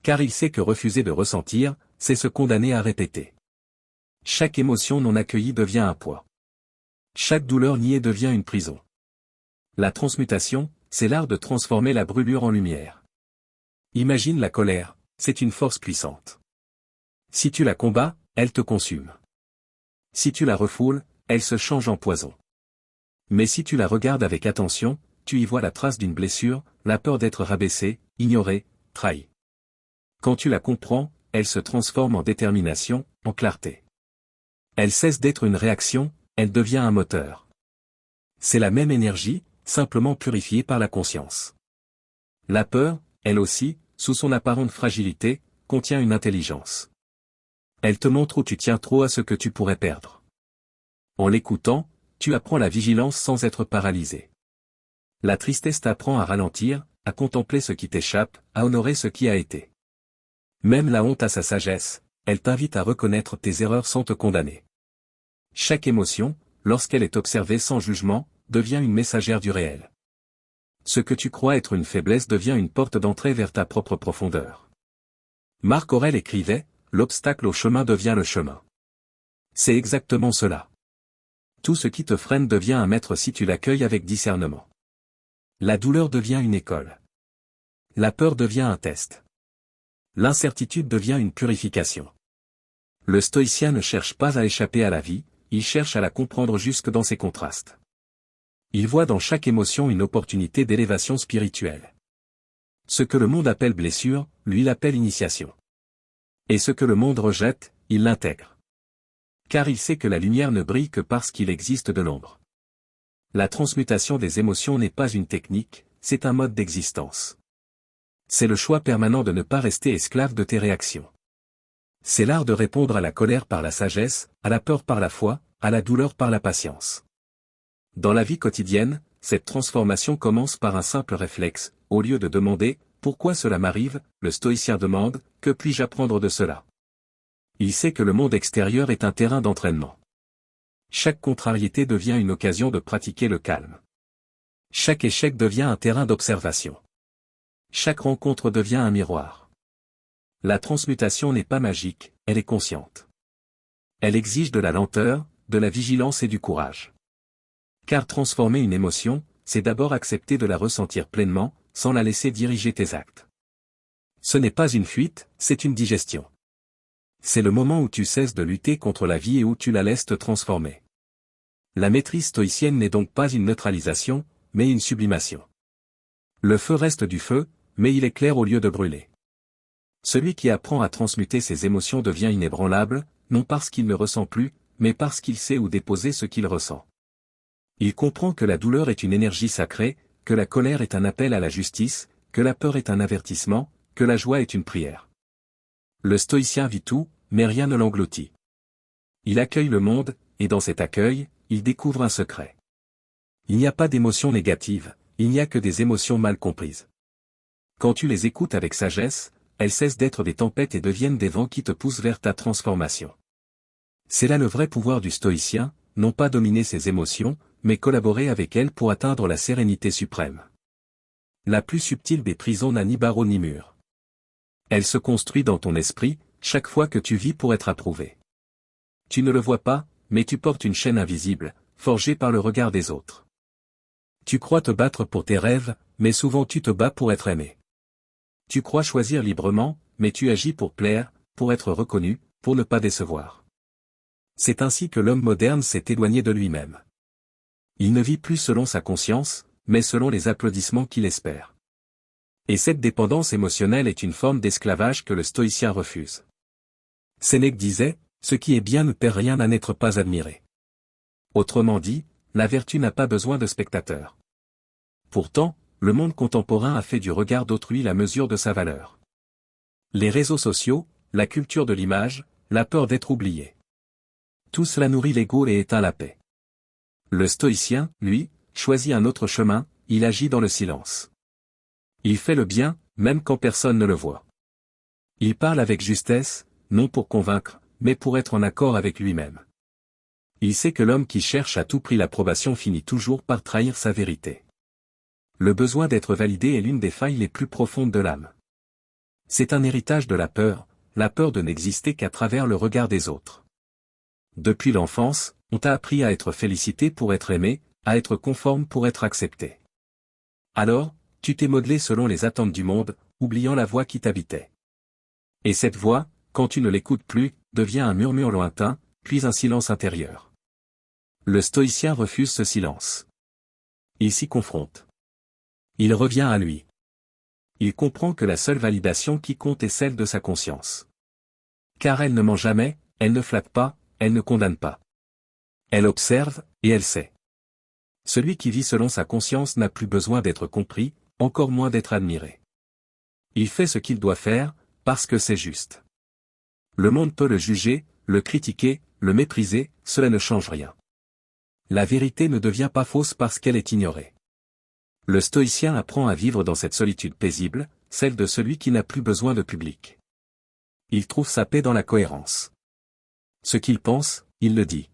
Speaker 1: Car il sait que refuser de ressentir, c'est se condamner à répéter. Chaque émotion non accueillie devient un poids. Chaque douleur niée devient une prison. La transmutation, c'est l'art de transformer la brûlure en lumière. Imagine la colère, c'est une force puissante. Si tu la combats, elle te consume. Si tu la refoules, elle se change en poison. Mais si tu la regardes avec attention, tu y vois la trace d'une blessure, la peur d'être rabaissé, ignoré, trahi. Quand tu la comprends, elle se transforme en détermination, en clarté. Elle cesse d'être une réaction, elle devient un moteur. C'est la même énergie, simplement purifiée par la conscience. La peur, elle aussi, sous son apparente fragilité, contient une intelligence. Elle te montre où tu tiens trop à ce que tu pourrais perdre. En l'écoutant, tu apprends la vigilance sans être paralysé. La tristesse t'apprend à ralentir, à contempler ce qui t'échappe, à honorer ce qui a été. Même la honte a sa sagesse, elle t'invite à reconnaître tes erreurs sans te condamner. Chaque émotion, lorsqu'elle est observée sans jugement, devient une messagère du réel. Ce que tu crois être une faiblesse devient une porte d'entrée vers ta propre profondeur. Marc Aurèle écrivait, « L'obstacle au chemin devient le chemin ». C'est exactement cela. Tout ce qui te freine devient un maître si tu l'accueilles avec discernement. La douleur devient une école. La peur devient un test. L'incertitude devient une purification. Le stoïcien ne cherche pas à échapper à la vie, il cherche à la comprendre jusque dans ses contrastes. Il voit dans chaque émotion une opportunité d'élévation spirituelle. Ce que le monde appelle blessure, lui l'appelle initiation. Et ce que le monde rejette, il l'intègre. Car il sait que la lumière ne brille que parce qu'il existe de l'ombre. La transmutation des émotions n'est pas une technique, c'est un mode d'existence. C'est le choix permanent de ne pas rester esclave de tes réactions. C'est l'art de répondre à la colère par la sagesse, à la peur par la foi, à la douleur par la patience. Dans la vie quotidienne, cette transformation commence par un simple réflexe, au lieu de demander « Pourquoi cela m'arrive ?», le stoïcien demande « Que puis-je apprendre de cela ?» Il sait que le monde extérieur est un terrain d'entraînement. Chaque contrariété devient une occasion de pratiquer le calme. Chaque échec devient un terrain d'observation. Chaque rencontre devient un miroir. La transmutation n'est pas magique, elle est consciente. Elle exige de la lenteur, de la vigilance et du courage. Car transformer une émotion, c'est d'abord accepter de la ressentir pleinement, sans la laisser diriger tes actes. Ce n'est pas une fuite, c'est une digestion. C'est le moment où tu cesses de lutter contre la vie et où tu la laisses te transformer. La maîtrise stoïcienne n'est donc pas une neutralisation, mais une sublimation. Le feu reste du feu, mais il éclaire au lieu de brûler. Celui qui apprend à transmuter ses émotions devient inébranlable, non parce qu'il ne ressent plus, mais parce qu'il sait où déposer ce qu'il ressent. Il comprend que la douleur est une énergie sacrée, que la colère est un appel à la justice, que la peur est un avertissement, que la joie est une prière. Le stoïcien vit tout, mais rien ne l'engloutit. Il accueille le monde, et dans cet accueil, il découvre un secret. Il n'y a pas d'émotions négatives, il n'y a que des émotions mal comprises. Quand tu les écoutes avec sagesse, elles cessent d'être des tempêtes et deviennent des vents qui te poussent vers ta transformation. C'est là le vrai pouvoir du stoïcien, non pas dominer ses émotions, mais collaborer avec elles pour atteindre la sérénité suprême. La plus subtile des prisons n'a ni barreaux ni murs. Elle se construit dans ton esprit, chaque fois que tu vis pour être approuvé. Tu ne le vois pas, mais tu portes une chaîne invisible, forgée par le regard des autres. Tu crois te battre pour tes rêves, mais souvent tu te bats pour être aimé. Tu crois choisir librement, mais tu agis pour plaire, pour être reconnu, pour ne pas décevoir. C'est ainsi que l'homme moderne s'est éloigné de lui-même. Il ne vit plus selon sa conscience, mais selon les applaudissements qu'il espère. Et cette dépendance émotionnelle est une forme d'esclavage que le stoïcien refuse. Sénèque disait, « Ce qui est bien ne perd rien à n'être pas admiré ». Autrement dit, la vertu n'a pas besoin de spectateurs. Pourtant, le monde contemporain a fait du regard d'autrui la mesure de sa valeur. Les réseaux sociaux, la culture de l'image, la peur d'être oublié. Tout cela nourrit l'ego et éteint la paix. Le stoïcien, lui, choisit un autre chemin, il agit dans le silence. Il fait le bien, même quand personne ne le voit. Il parle avec justesse, non pour convaincre, mais pour être en accord avec lui-même. Il sait que l'homme qui cherche à tout prix l'approbation finit toujours par trahir sa vérité. Le besoin d'être validé est l'une des failles les plus profondes de l'âme. C'est un héritage de la peur de n'exister qu'à travers le regard des autres. Depuis l'enfance, on t'a appris à être félicité pour être aimé, à être conforme pour être accepté. Alors, tu t'es modelé selon les attentes du monde, oubliant la voix qui t'habitait. Et cette voix, quand tu ne l'écoutes plus, devient un murmure lointain, puis un silence intérieur. Le stoïcien refuse ce silence. Il s'y confronte. Il revient à lui. Il comprend que la seule validation qui compte est celle de sa conscience. Car elle ne ment jamais, elle ne flatte pas, elle ne condamne pas. Elle observe, et elle sait. Celui qui vit selon sa conscience n'a plus besoin d'être compris, encore moins d'être admiré. Il fait ce qu'il doit faire, parce que c'est juste. Le monde peut le juger, le critiquer, le mépriser, cela ne change rien. La vérité ne devient pas fausse parce qu'elle est ignorée. Le stoïcien apprend à vivre dans cette solitude paisible, celle de celui qui n'a plus besoin de public. Il trouve sa paix dans la cohérence. Ce qu'il pense, il le dit.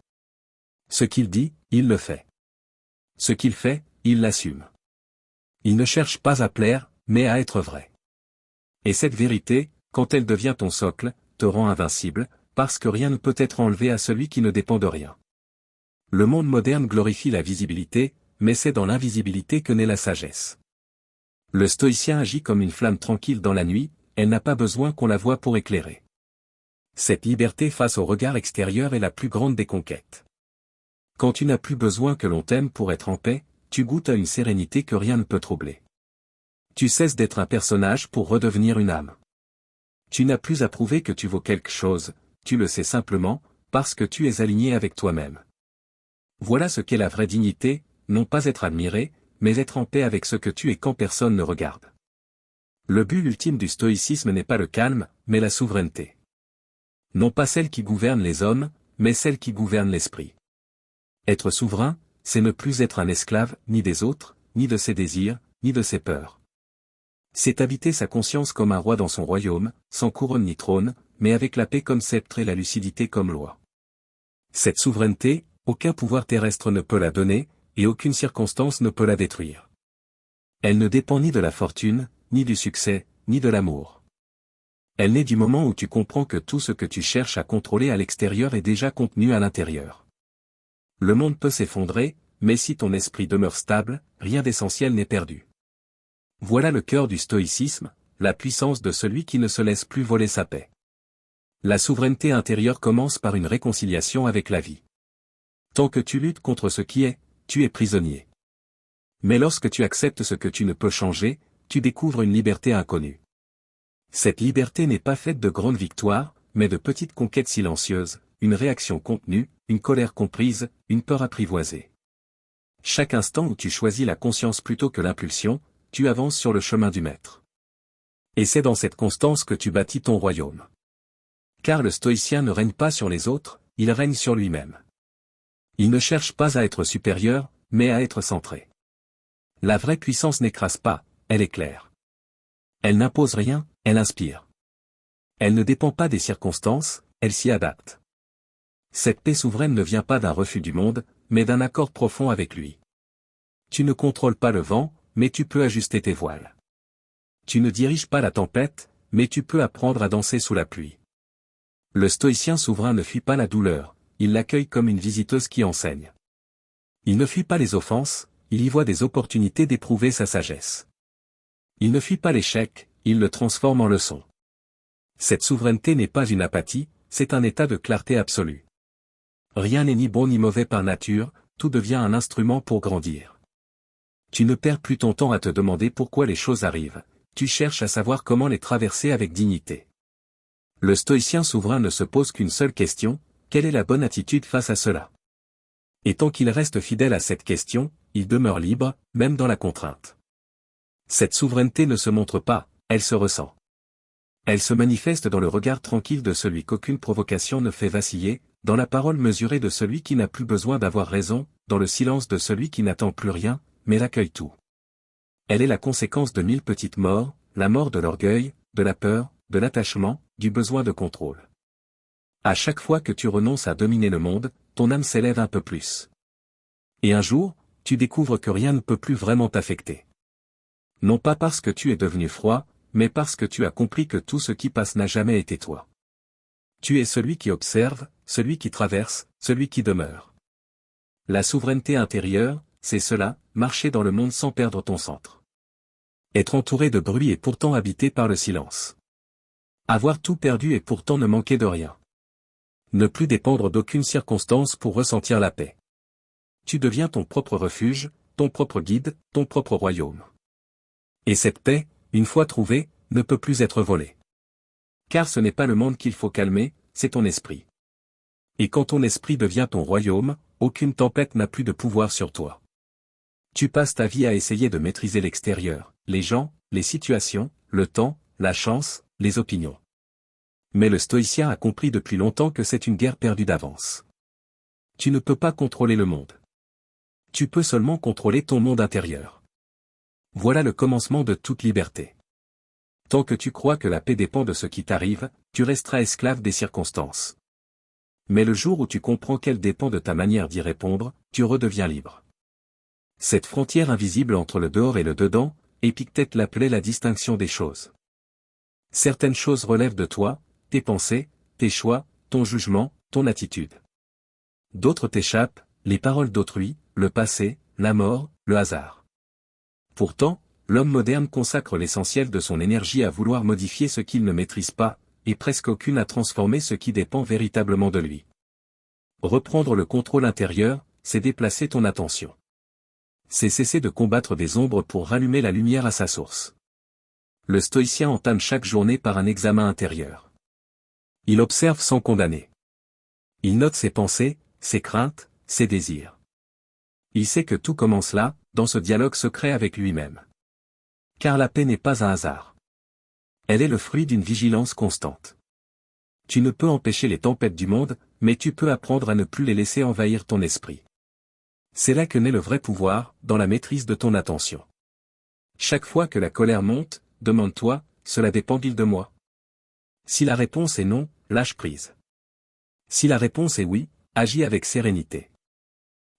Speaker 1: Ce qu'il dit, il le fait. Ce qu'il fait, il l'assume. Il ne cherche pas à plaire, mais à être vrai. Et cette vérité, quand elle devient ton socle, te rend invincible, parce que rien ne peut être enlevé à celui qui ne dépend de rien. Le monde moderne glorifie la visibilité, mais c'est dans l'invisibilité que naît la sagesse. Le stoïcien agit comme une flamme tranquille dans la nuit, elle n'a pas besoin qu'on la voie pour éclairer. Cette liberté face au regard extérieur est la plus grande des conquêtes. Quand tu n'as plus besoin que l'on t'aime pour être en paix, tu goûtes à une sérénité que rien ne peut troubler. Tu cesses d'être un personnage pour redevenir une âme. Tu n'as plus à prouver que tu vaux quelque chose, tu le sais simplement, parce que tu es aligné avec toi-même. Voilà ce qu'est la vraie dignité, non pas être admiré, mais être en paix avec ce que tu es quand personne ne regarde. Le but ultime du stoïcisme n'est pas le calme, mais la souveraineté. Non pas celle qui gouverne les hommes, mais celle qui gouverne l'esprit. Être souverain, c'est ne plus être un esclave, ni des autres, ni de ses désirs, ni de ses peurs. C'est habiter sa conscience comme un roi dans son royaume, sans couronne ni trône, mais avec la paix comme sceptre et la lucidité comme loi. Cette souveraineté, aucun pouvoir terrestre ne peut la donner, et aucune circonstance ne peut la détruire. Elle ne dépend ni de la fortune, ni du succès, ni de l'amour. Elle naît du moment où tu comprends que tout ce que tu cherches à contrôler à l'extérieur est déjà contenu à l'intérieur. Le monde peut s'effondrer, mais si ton esprit demeure stable, rien d'essentiel n'est perdu. Voilà le cœur du stoïcisme, la puissance de celui qui ne se laisse plus voler sa paix. La souveraineté intérieure commence par une réconciliation avec la vie. Tant que tu luttes contre ce qui est, tu es prisonnier. Mais lorsque tu acceptes ce que tu ne peux changer, tu découvres une liberté inconnue. Cette liberté n'est pas faite de grandes victoires, mais de petites conquêtes silencieuses, une réaction contenue, une colère comprise, une peur apprivoisée. Chaque instant où tu choisis la conscience plutôt que l'impulsion, tu avances sur le chemin du maître. Et c'est dans cette constance que tu bâtis ton royaume. Car le stoïcien ne règne pas sur les autres, il règne sur lui-même. Il ne cherche pas à être supérieur, mais à être centré. La vraie puissance n'écrase pas, elle éclaire. Elle n'impose rien, elle inspire. Elle ne dépend pas des circonstances, elle s'y adapte. Cette paix souveraine ne vient pas d'un refus du monde, mais d'un accord profond avec lui. Tu ne contrôles pas le vent, mais tu peux ajuster tes voiles. Tu ne diriges pas la tempête, mais tu peux apprendre à danser sous la pluie. Le stoïcien souverain ne fuit pas la douleur, il l'accueille comme une visiteuse qui enseigne. Il ne fuit pas les offenses, il y voit des opportunités d'éprouver sa sagesse. Il ne fuit pas l'échec, il le transforme en leçon. Cette souveraineté n'est pas une apathie, c'est un état de clarté absolue. Rien n'est ni bon ni mauvais par nature, tout devient un instrument pour grandir. Tu ne perds plus ton temps à te demander pourquoi les choses arrivent, tu cherches à savoir comment les traverser avec dignité. Le stoïcien souverain ne se pose qu'une seule question, quelle est la bonne attitude face à cela? Et tant qu'il reste fidèle à cette question, il demeure libre, même dans la contrainte. Cette souveraineté ne se montre pas, elle se ressent. Elle se manifeste dans le regard tranquille de celui qu'aucune provocation ne fait vaciller, dans la parole mesurée de celui qui n'a plus besoin d'avoir raison, dans le silence de celui qui n'attend plus rien, mais l'accueille tout. Elle est la conséquence de 1000 petites morts, la mort de l'orgueil, de la peur, de l'attachement, du besoin de contrôle. À chaque fois que tu renonces à dominer le monde, ton âme s'élève un peu plus. Et un jour, tu découvres que rien ne peut plus vraiment t'affecter. Non pas parce que tu es devenu froid, mais parce que tu as compris que tout ce qui passe n'a jamais été toi. Tu es celui qui observe, celui qui traverse, celui qui demeure. La souveraineté intérieure, c'est cela, marcher dans le monde sans perdre ton centre. Être entouré de bruit et pourtant habité par le silence. Avoir tout perdu et pourtant ne manquer de rien. Ne plus dépendre d'aucune circonstance pour ressentir la paix. Tu deviens ton propre refuge, ton propre guide, ton propre royaume. Et cette paix, une fois trouvée, ne peut plus être volée. Car ce n'est pas le monde qu'il faut calmer, c'est ton esprit. Et quand ton esprit devient ton royaume, aucune tempête n'a plus de pouvoir sur toi. Tu passes ta vie à essayer de maîtriser l'extérieur, les gens, les situations, le temps, la chance, les opinions. Mais le stoïcien a compris depuis longtemps que c'est une guerre perdue d'avance. Tu ne peux pas contrôler le monde. Tu peux seulement contrôler ton monde intérieur. Voilà le commencement de toute liberté. Tant que tu crois que la paix dépend de ce qui t'arrive, tu resteras esclave des circonstances. Mais le jour où tu comprends qu'elle dépend de ta manière d'y répondre, tu redeviens libre. Cette frontière invisible entre le dehors et le dedans, Épictète l'appelait la distinction des choses. Certaines choses relèvent de toi, tes pensées, tes choix, ton jugement, ton attitude. D'autres t'échappent, les paroles d'autrui, le passé, la mort, le hasard. Pourtant, l'homme moderne consacre l'essentiel de son énergie à vouloir modifier ce qu'il ne maîtrise pas, et presque aucune à transformer ce qui dépend véritablement de lui. Reprendre le contrôle intérieur, c'est déplacer ton attention. C'est cesser de combattre des ombres pour rallumer la lumière à sa source. Le stoïcien entame chaque journée par un examen intérieur. Il observe sans condamner. Il note ses pensées, ses craintes, ses désirs. Il sait que tout commence là, dans ce dialogue secret avec lui-même. Car la paix n'est pas un hasard. Elle est le fruit d'une vigilance constante. Tu ne peux empêcher les tempêtes du monde, mais tu peux apprendre à ne plus les laisser envahir ton esprit. C'est là que naît le vrai pouvoir, dans la maîtrise de ton attention. Chaque fois que la colère monte, demande-toi, cela dépend-il de moi? Si la réponse est non, lâche prise. Si la réponse est oui, agis avec sérénité.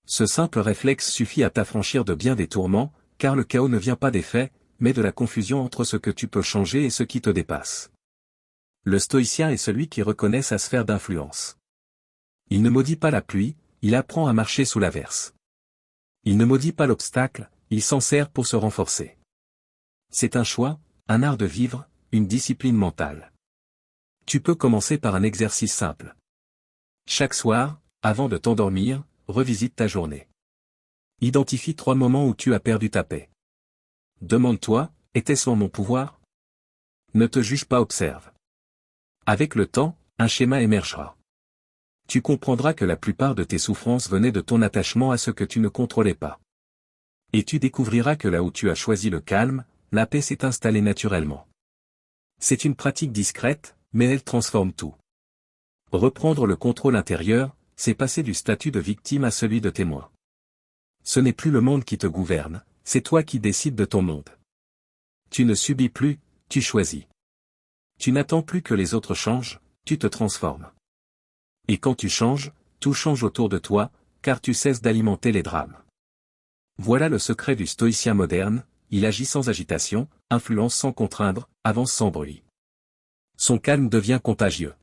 Speaker 1: Ce simple réflexe suffit à t'affranchir de bien des tourments, car le chaos ne vient pas des faits, mais de la confusion entre ce que tu peux changer et ce qui te dépasse. Le stoïcien est celui qui reconnaît sa sphère d'influence. Il ne maudit pas la pluie, il apprend à marcher sous l'averse. Il ne maudit pas l'obstacle, il s'en sert pour se renforcer. C'est un choix, un art de vivre, une discipline mentale. Tu peux commencer par un exercice simple. Chaque soir, avant de t'endormir, revisite ta journée. Identifie 3 moments où tu as perdu ta paix. Demande-toi, était-ce en mon pouvoir? Ne te juge pas, observe. Avec le temps, un schéma émergera. Tu comprendras que la plupart de tes souffrances venaient de ton attachement à ce que tu ne contrôlais pas. Et tu découvriras que là où tu as choisi le calme, la paix s'est installée naturellement. C'est une pratique discrète, mais elle transforme tout. Reprendre le contrôle intérieur, c'est passer du statut de victime à celui de témoin. Ce n'est plus le monde qui te gouverne, c'est toi qui décides de ton monde. Tu ne subis plus, tu choisis. Tu n'attends plus que les autres changent, tu te transformes. Et quand tu changes, tout change autour de toi, car tu cesses d'alimenter les drames. Voilà le secret du stoïcien moderne, il agit sans agitation, influence sans contraindre, avance sans bruit. Son calme devient contagieux.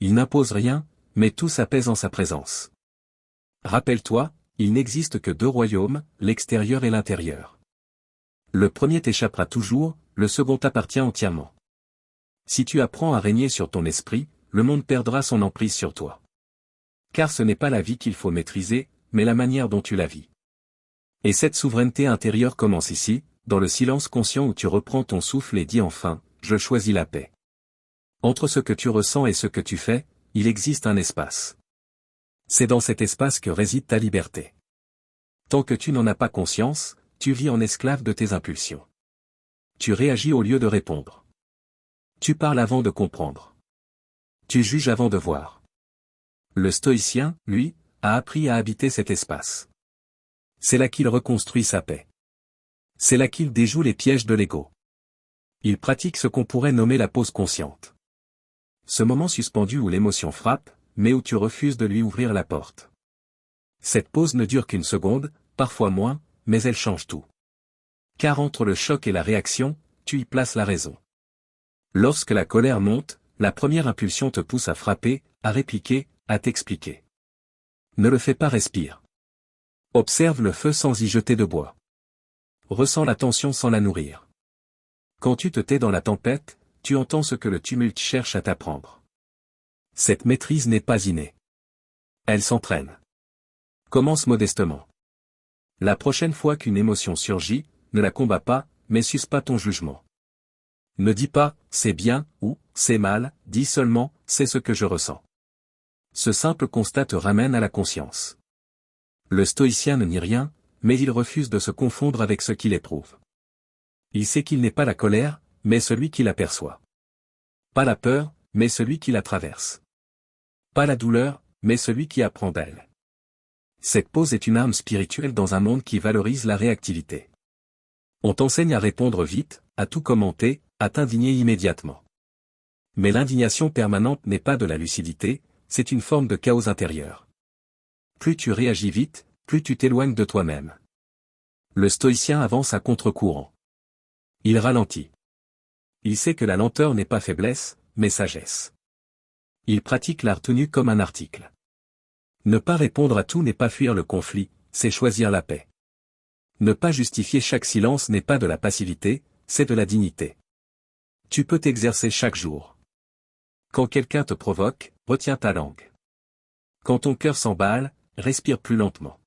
Speaker 1: Il n'impose rien, mais tout s'apaise en sa présence. Rappelle-toi, il n'existe que 2 royaumes, l'extérieur et l'intérieur. Le premier t'échappera toujours, le second t'appartient entièrement. Si tu apprends à régner sur ton esprit, le monde perdra son emprise sur toi. Car ce n'est pas la vie qu'il faut maîtriser, mais la manière dont tu la vis. Et cette souveraineté intérieure commence ici, dans le silence conscient où tu reprends ton souffle et dis enfin, je choisis la paix. Entre ce que tu ressens et ce que tu fais, il existe un espace. C'est dans cet espace que réside ta liberté. Tant que tu n'en as pas conscience, tu vis en esclave de tes impulsions. Tu réagis au lieu de répondre. Tu parles avant de comprendre. Tu juges avant de voir. Le stoïcien, lui, a appris à habiter cet espace. C'est là qu'il reconstruit sa paix. C'est là qu'il déjoue les pièges de l'ego. Il pratique ce qu'on pourrait nommer la pause consciente. Ce moment suspendu où l'émotion frappe, mais où tu refuses de lui ouvrir la porte. Cette pause ne dure qu'une seconde, parfois moins, mais elle change tout. Car entre le choc et la réaction, tu y places la raison. Lorsque la colère monte, la première impulsion te pousse à frapper, à répliquer, à t'expliquer. Ne le fais pas, respire. Observe le feu sans y jeter de bois. Ressens la tension sans la nourrir. Quand tu te tais dans la tempête, tu entends ce que le tumulte cherche à t'apprendre. Cette maîtrise n'est pas innée. Elle s'entraîne. Commence modestement. La prochaine fois qu'une émotion surgit, ne la combats pas, mais suce pas ton jugement. Ne dis pas « c'est bien » ou « c'est mal », dis seulement « c'est ce que je ressens ». Ce simple constat te ramène à la conscience. Le stoïcien ne nie rien, mais il refuse de se confondre avec ce qu'il éprouve. Il sait qu'il n'est pas la colère, mais celui qui la perçoit. Pas la peur, mais celui qui la traverse. Pas la douleur, mais celui qui apprend d'elle. Cette pause est une arme spirituelle dans un monde qui valorise la réactivité. On t'enseigne à répondre vite, à tout commenter, à t'indigner immédiatement. Mais l'indignation permanente n'est pas de la lucidité, c'est une forme de chaos intérieur. Plus tu réagis vite, plus tu t'éloignes de toi-même. Le stoïcien avance à contre-courant. Il ralentit. Il sait que la lenteur n'est pas faiblesse, mais sagesse. Il pratique la retenue comme un article. Ne pas répondre à tout n'est pas fuir le conflit, c'est choisir la paix. Ne pas justifier chaque silence n'est pas de la passivité, c'est de la dignité. Tu peux t'exercer chaque jour. Quand quelqu'un te provoque, retiens ta langue. Quand ton cœur s'emballe, respire plus lentement.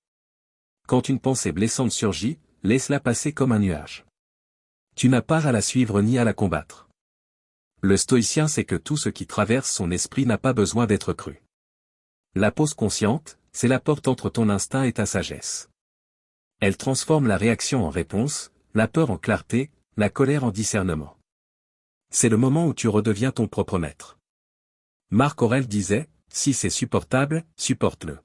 Speaker 1: Quand une pensée blessante surgit, laisse-la passer comme un nuage. Tu n'as pas à la suivre ni à la combattre. Le stoïcien sait que tout ce qui traverse son esprit n'a pas besoin d'être cru. La pause consciente, c'est la porte entre ton instinct et ta sagesse. Elle transforme la réaction en réponse, la peur en clarté, la colère en discernement. C'est le moment où tu redeviens ton propre maître. Marc Aurèle disait, « Si c'est supportable, supporte-le.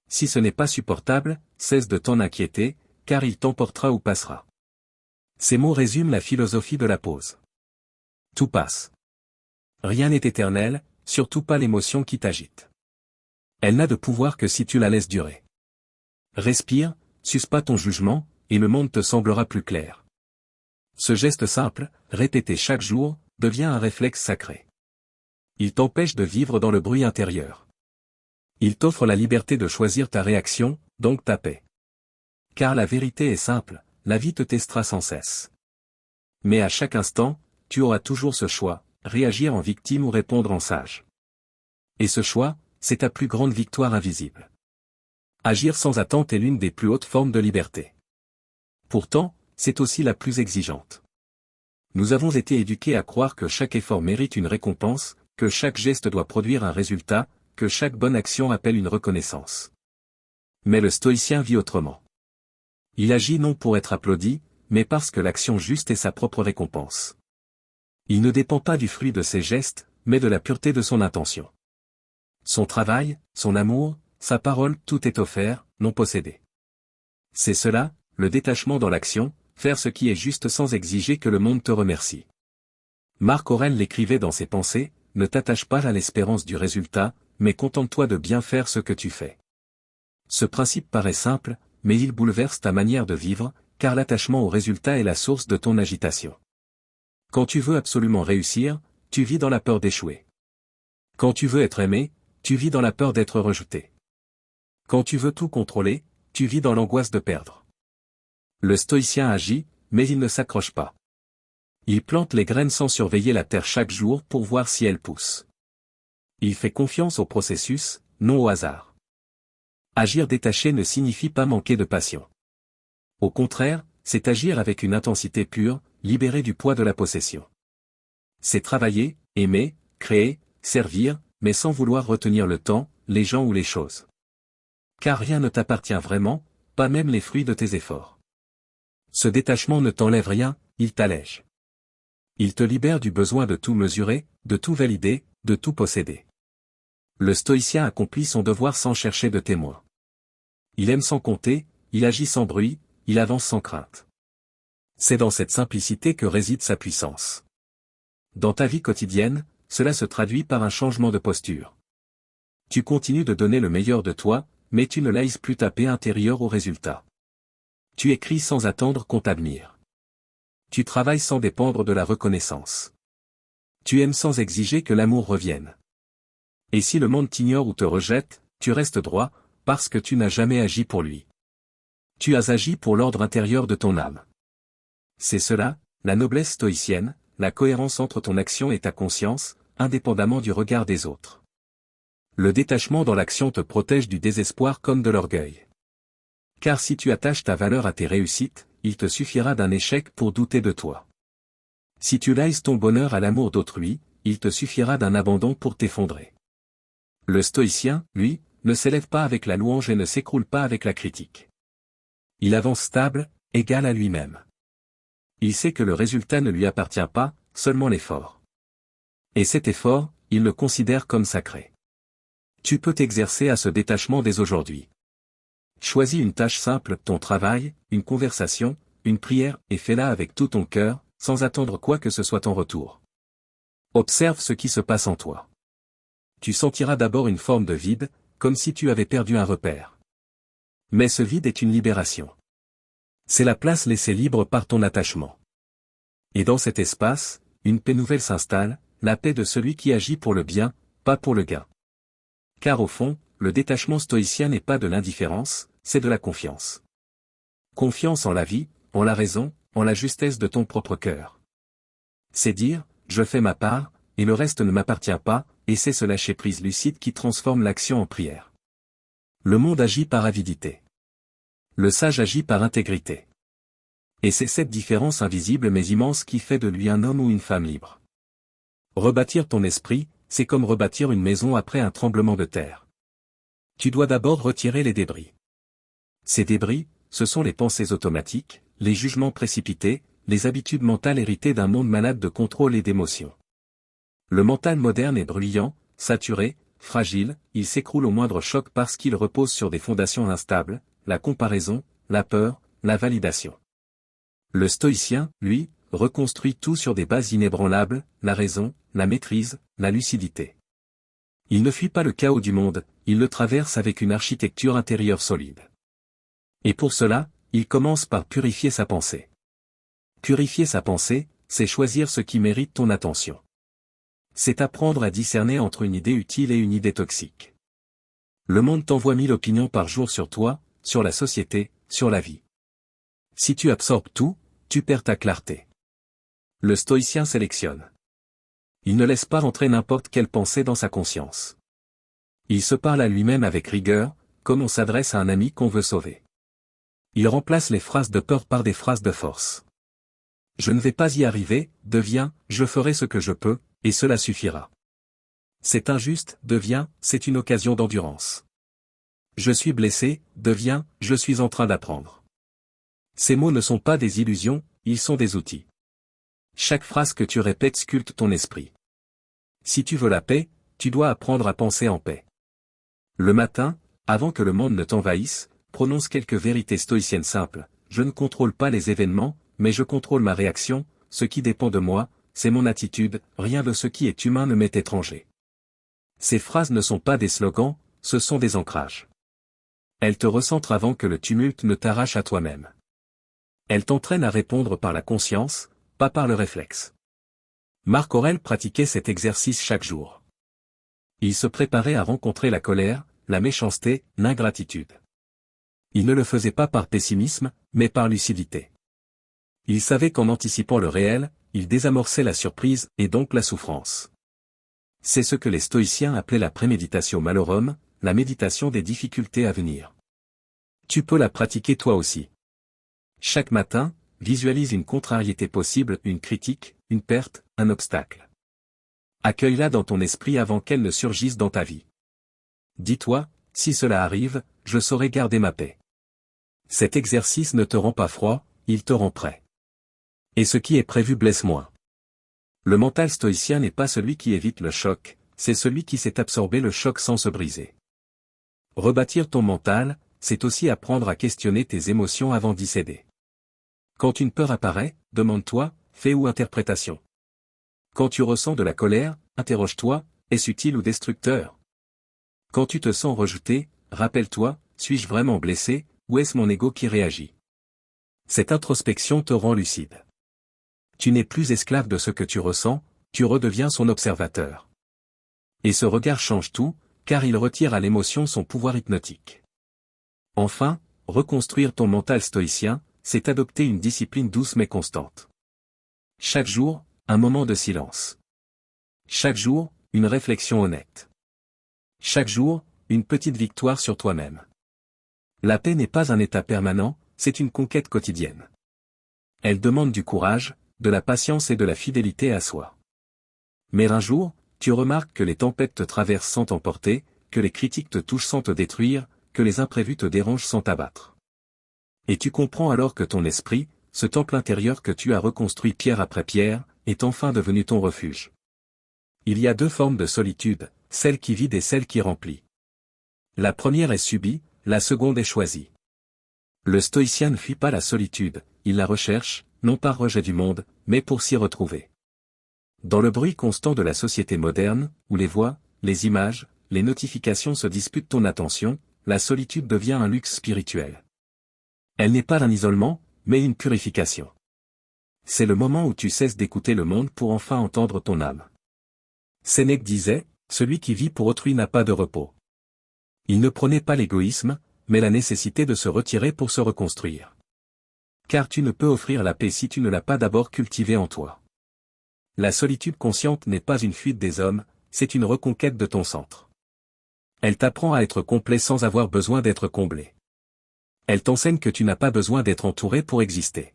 Speaker 1: Si ce n'est pas supportable, cesse de t'en inquiéter, car il t'emportera ou passera. » Ces mots résument la philosophie de la pause. Tout passe. Rien n'est éternel, surtout pas l'émotion qui t'agite. Elle n'a de pouvoir que si tu la laisses durer. Respire, suce pas ton jugement, et le monde te semblera plus clair. Ce geste simple, répété chaque jour, devient un réflexe sacré. Il t'empêche de vivre dans le bruit intérieur. Il t'offre la liberté de choisir ta réaction, donc ta paix. Car la vérité est simple, la vie te testera sans cesse. Mais à chaque instant, tu auras toujours ce choix, réagir en victime ou répondre en sage. Et ce choix, c'est ta plus grande victoire invisible. Agir sans attente est l'une des plus hautes formes de liberté. Pourtant, c'est aussi la plus exigeante. Nous avons été éduqués à croire que chaque effort mérite une récompense, que chaque geste doit produire un résultat, que chaque bonne action appelle une reconnaissance. Mais le stoïcien vit autrement. Il agit non pour être applaudi, mais parce que l'action juste est sa propre récompense. Il ne dépend pas du fruit de ses gestes, mais de la pureté de son intention. Son travail, son amour, sa parole, tout est offert, non possédé. C'est cela, le détachement dans l'action, faire ce qui est juste sans exiger que le monde te remercie. Marc Aurèle l'écrivait dans ses pensées, ne t'attache pas à l'espérance du résultat, mais contente-toi de bien faire ce que tu fais. Ce principe paraît simple, mais il bouleverse ta manière de vivre, car l'attachement au résultat est la source de ton agitation. Quand tu veux absolument réussir, tu vis dans la peur d'échouer. Quand tu veux être aimé, tu vis dans la peur d'être rejeté. Quand tu veux tout contrôler, tu vis dans l'angoisse de perdre. Le stoïcien agit, mais il ne s'accroche pas. Il plante les graines sans surveiller la terre chaque jour pour voir si elles poussent. Il fait confiance au processus, non au hasard. Agir détaché ne signifie pas manquer de passion. Au contraire, c'est agir avec une intensité pure, libéré du poids de la possession. C'est travailler, aimer, créer, servir, mais sans vouloir retenir le temps, les gens ou les choses. Car rien ne t'appartient vraiment, pas même les fruits de tes efforts. Ce détachement ne t'enlève rien, il t'allège. Il te libère du besoin de tout mesurer, de tout valider, de tout posséder. Le stoïcien accomplit son devoir sans chercher de témoin. Il aime sans compter, il agit sans bruit, il avance sans crainte. C'est dans cette simplicité que réside sa puissance. Dans ta vie quotidienne, cela se traduit par un changement de posture. Tu continues de donner le meilleur de toi, mais tu ne laisses plus ta paix intérieure au résultat. Tu écris sans attendre qu'on t'admire. Tu travailles sans dépendre de la reconnaissance. Tu aimes sans exiger que l'amour revienne. Et si le monde t'ignore ou te rejette, tu restes droit, parce que tu n'as jamais agi pour lui. Tu as agi pour l'ordre intérieur de ton âme. C'est cela, la noblesse stoïcienne, la cohérence entre ton action et ta conscience, indépendamment du regard des autres. Le détachement dans l'action te protège du désespoir comme de l'orgueil. Car si tu attaches ta valeur à tes réussites, il te suffira d'un échec pour douter de toi. Si tu lies ton bonheur à l'amour d'autrui, il te suffira d'un abandon pour t'effondrer. Le stoïcien, lui, ne s'élève pas avec la louange et ne s'écroule pas avec la critique. Il avance stable, égal à lui-même. Il sait que le résultat ne lui appartient pas, seulement l'effort. Et cet effort, il le considère comme sacré. Tu peux t'exercer à ce détachement dès aujourd'hui. Choisis une tâche simple, ton travail, une conversation, une prière, et fais-la avec tout ton cœur, sans attendre quoi que ce soit en retour. Observe ce qui se passe en toi. Tu sentiras d'abord une forme de vide, comme si tu avais perdu un repère. Mais ce vide est une libération. C'est la place laissée libre par ton attachement. Et dans cet espace, une paix nouvelle s'installe, la paix de celui qui agit pour le bien, pas pour le gain. Car au fond, le détachement stoïcien n'est pas de l'indifférence, c'est de la confiance. Confiance en la vie, en la raison, en la justesse de ton propre cœur. C'est dire, je fais ma part, et le reste ne m'appartient pas, et c'est ce lâcher-prise lucide qui transforme l'action en prière. Le monde agit par avidité. Le sage agit par intégrité. Et c'est cette différence invisible mais immense qui fait de lui un homme ou une femme libre. Rebâtir ton esprit, c'est comme rebâtir une maison après un tremblement de terre. Tu dois d'abord retirer les débris. Ces débris, ce sont les pensées automatiques, les jugements précipités, les habitudes mentales héritées d'un monde malade de contrôle et d'émotion. Le mental moderne est bruyant, saturé, fragile, il s'écroule au moindre choc parce qu'il repose sur des fondations instables, la comparaison, la peur, la validation. Le stoïcien, lui, reconstruit tout sur des bases inébranlables, la raison, la maîtrise, la lucidité. Il ne fuit pas le chaos du monde, il le traverse avec une architecture intérieure solide. Et pour cela, il commence par purifier sa pensée. Purifier sa pensée, c'est choisir ce qui mérite ton attention. C'est apprendre à discerner entre une idée utile et une idée toxique. Le monde t'envoie 1000 opinions par jour sur toi, sur la société, sur la vie. Si tu absorbes tout, tu perds ta clarté. Le stoïcien sélectionne. Il ne laisse pas rentrer n'importe quelle pensée dans sa conscience. Il se parle à lui-même avec rigueur, comme on s'adresse à un ami qu'on veut sauver. Il remplace les phrases de peur par des phrases de force. Je ne vais pas y arriver, deviens, je ferai ce que je peux, et cela suffira. C'est injuste, deviens, c'est une occasion d'endurance. Je suis blessé, deviens, je suis en train d'apprendre. Ces mots ne sont pas des illusions, ils sont des outils. Chaque phrase que tu répètes sculpte ton esprit. Si tu veux la paix, tu dois apprendre à penser en paix. Le matin, avant que le monde ne t'envahisse, prononce quelques vérités stoïciennes simples. Je ne contrôle pas les événements, mais je contrôle ma réaction, ce qui dépend de moi, c'est mon attitude, rien de ce qui est humain ne m'est étranger. Ces phrases ne sont pas des slogans, ce sont des ancrages. Elles te recentrent avant que le tumulte ne t'arrache à toi-même. Elles t'entraînent à répondre par la conscience, pas par le réflexe. Marc Aurèle pratiquait cet exercice chaque jour. Il se préparait à rencontrer la colère, la méchanceté, l'ingratitude. Il ne le faisait pas par pessimisme, mais par lucidité. Il savait qu'en anticipant le réel, il désamorçait la surprise et donc la souffrance. C'est ce que les stoïciens appelaient la préméditatio malorum, la méditation des difficultés à venir. Tu peux la pratiquer toi aussi. Chaque matin, visualise une contrariété possible, une critique, une perte, un obstacle. Accueille-la dans ton esprit avant qu'elle ne surgisse dans ta vie. Dis-toi, si cela arrive, je saurai garder ma paix. Cet exercice ne te rend pas froid, il te rend prêt. Et ce qui est prévu blesse moins. Le mental stoïcien n'est pas celui qui évite le choc, c'est celui qui sait absorber le choc sans se briser. Rebâtir ton mental, c'est aussi apprendre à questionner tes émotions avant d'y céder. Quand une peur apparaît, demande-toi, fait ou interprétation. Quand tu ressens de la colère, interroge-toi, est-ce utile ou destructeur? Quand tu te sens rejeté, rappelle-toi, suis-je vraiment blessé, ou est-ce mon ego qui réagit? Cette introspection te rend lucide. Tu n'es plus esclave de ce que tu ressens, tu redeviens son observateur. Et ce regard change tout, car il retire à l'émotion son pouvoir hypnotique. Enfin, reconstruire ton mental stoïcien, c'est adopter une discipline douce mais constante. Chaque jour, un moment de silence. Chaque jour, une réflexion honnête. Chaque jour, une petite victoire sur toi-même. La paix n'est pas un état permanent, c'est une conquête quotidienne. Elle demande du courage, de la patience et de la fidélité à soi. Mais un jour, tu remarques que les tempêtes te traversent sans t'emporter, que les critiques te touchent sans te détruire, que les imprévus te dérangent sans t'abattre. Et tu comprends alors que ton esprit, ce temple intérieur que tu as reconstruit pierre après pierre, est enfin devenu ton refuge. Il y a deux formes de solitude, celle qui vide et celle qui remplit. La première est subie, la seconde est choisie. Le stoïcien ne fuit pas la solitude, il la recherche, non par rejet du monde, mais pour s'y retrouver. Dans le bruit constant de la société moderne, où les voix, les images, les notifications se disputent ton attention, la solitude devient un luxe spirituel. Elle n'est pas un isolement, mais une purification. C'est le moment où tu cesses d'écouter le monde pour enfin entendre ton âme. Sénèque disait, « Celui qui vit pour autrui n'a pas de repos ». Il ne prônait pas l'égoïsme, mais la nécessité de se retirer pour se reconstruire. Car tu ne peux offrir la paix si tu ne l'as pas d'abord cultivée en toi. La solitude consciente n'est pas une fuite des hommes, c'est une reconquête de ton centre. Elle t'apprend à être complet sans avoir besoin d'être comblé. Elle t'enseigne que tu n'as pas besoin d'être entouré pour exister.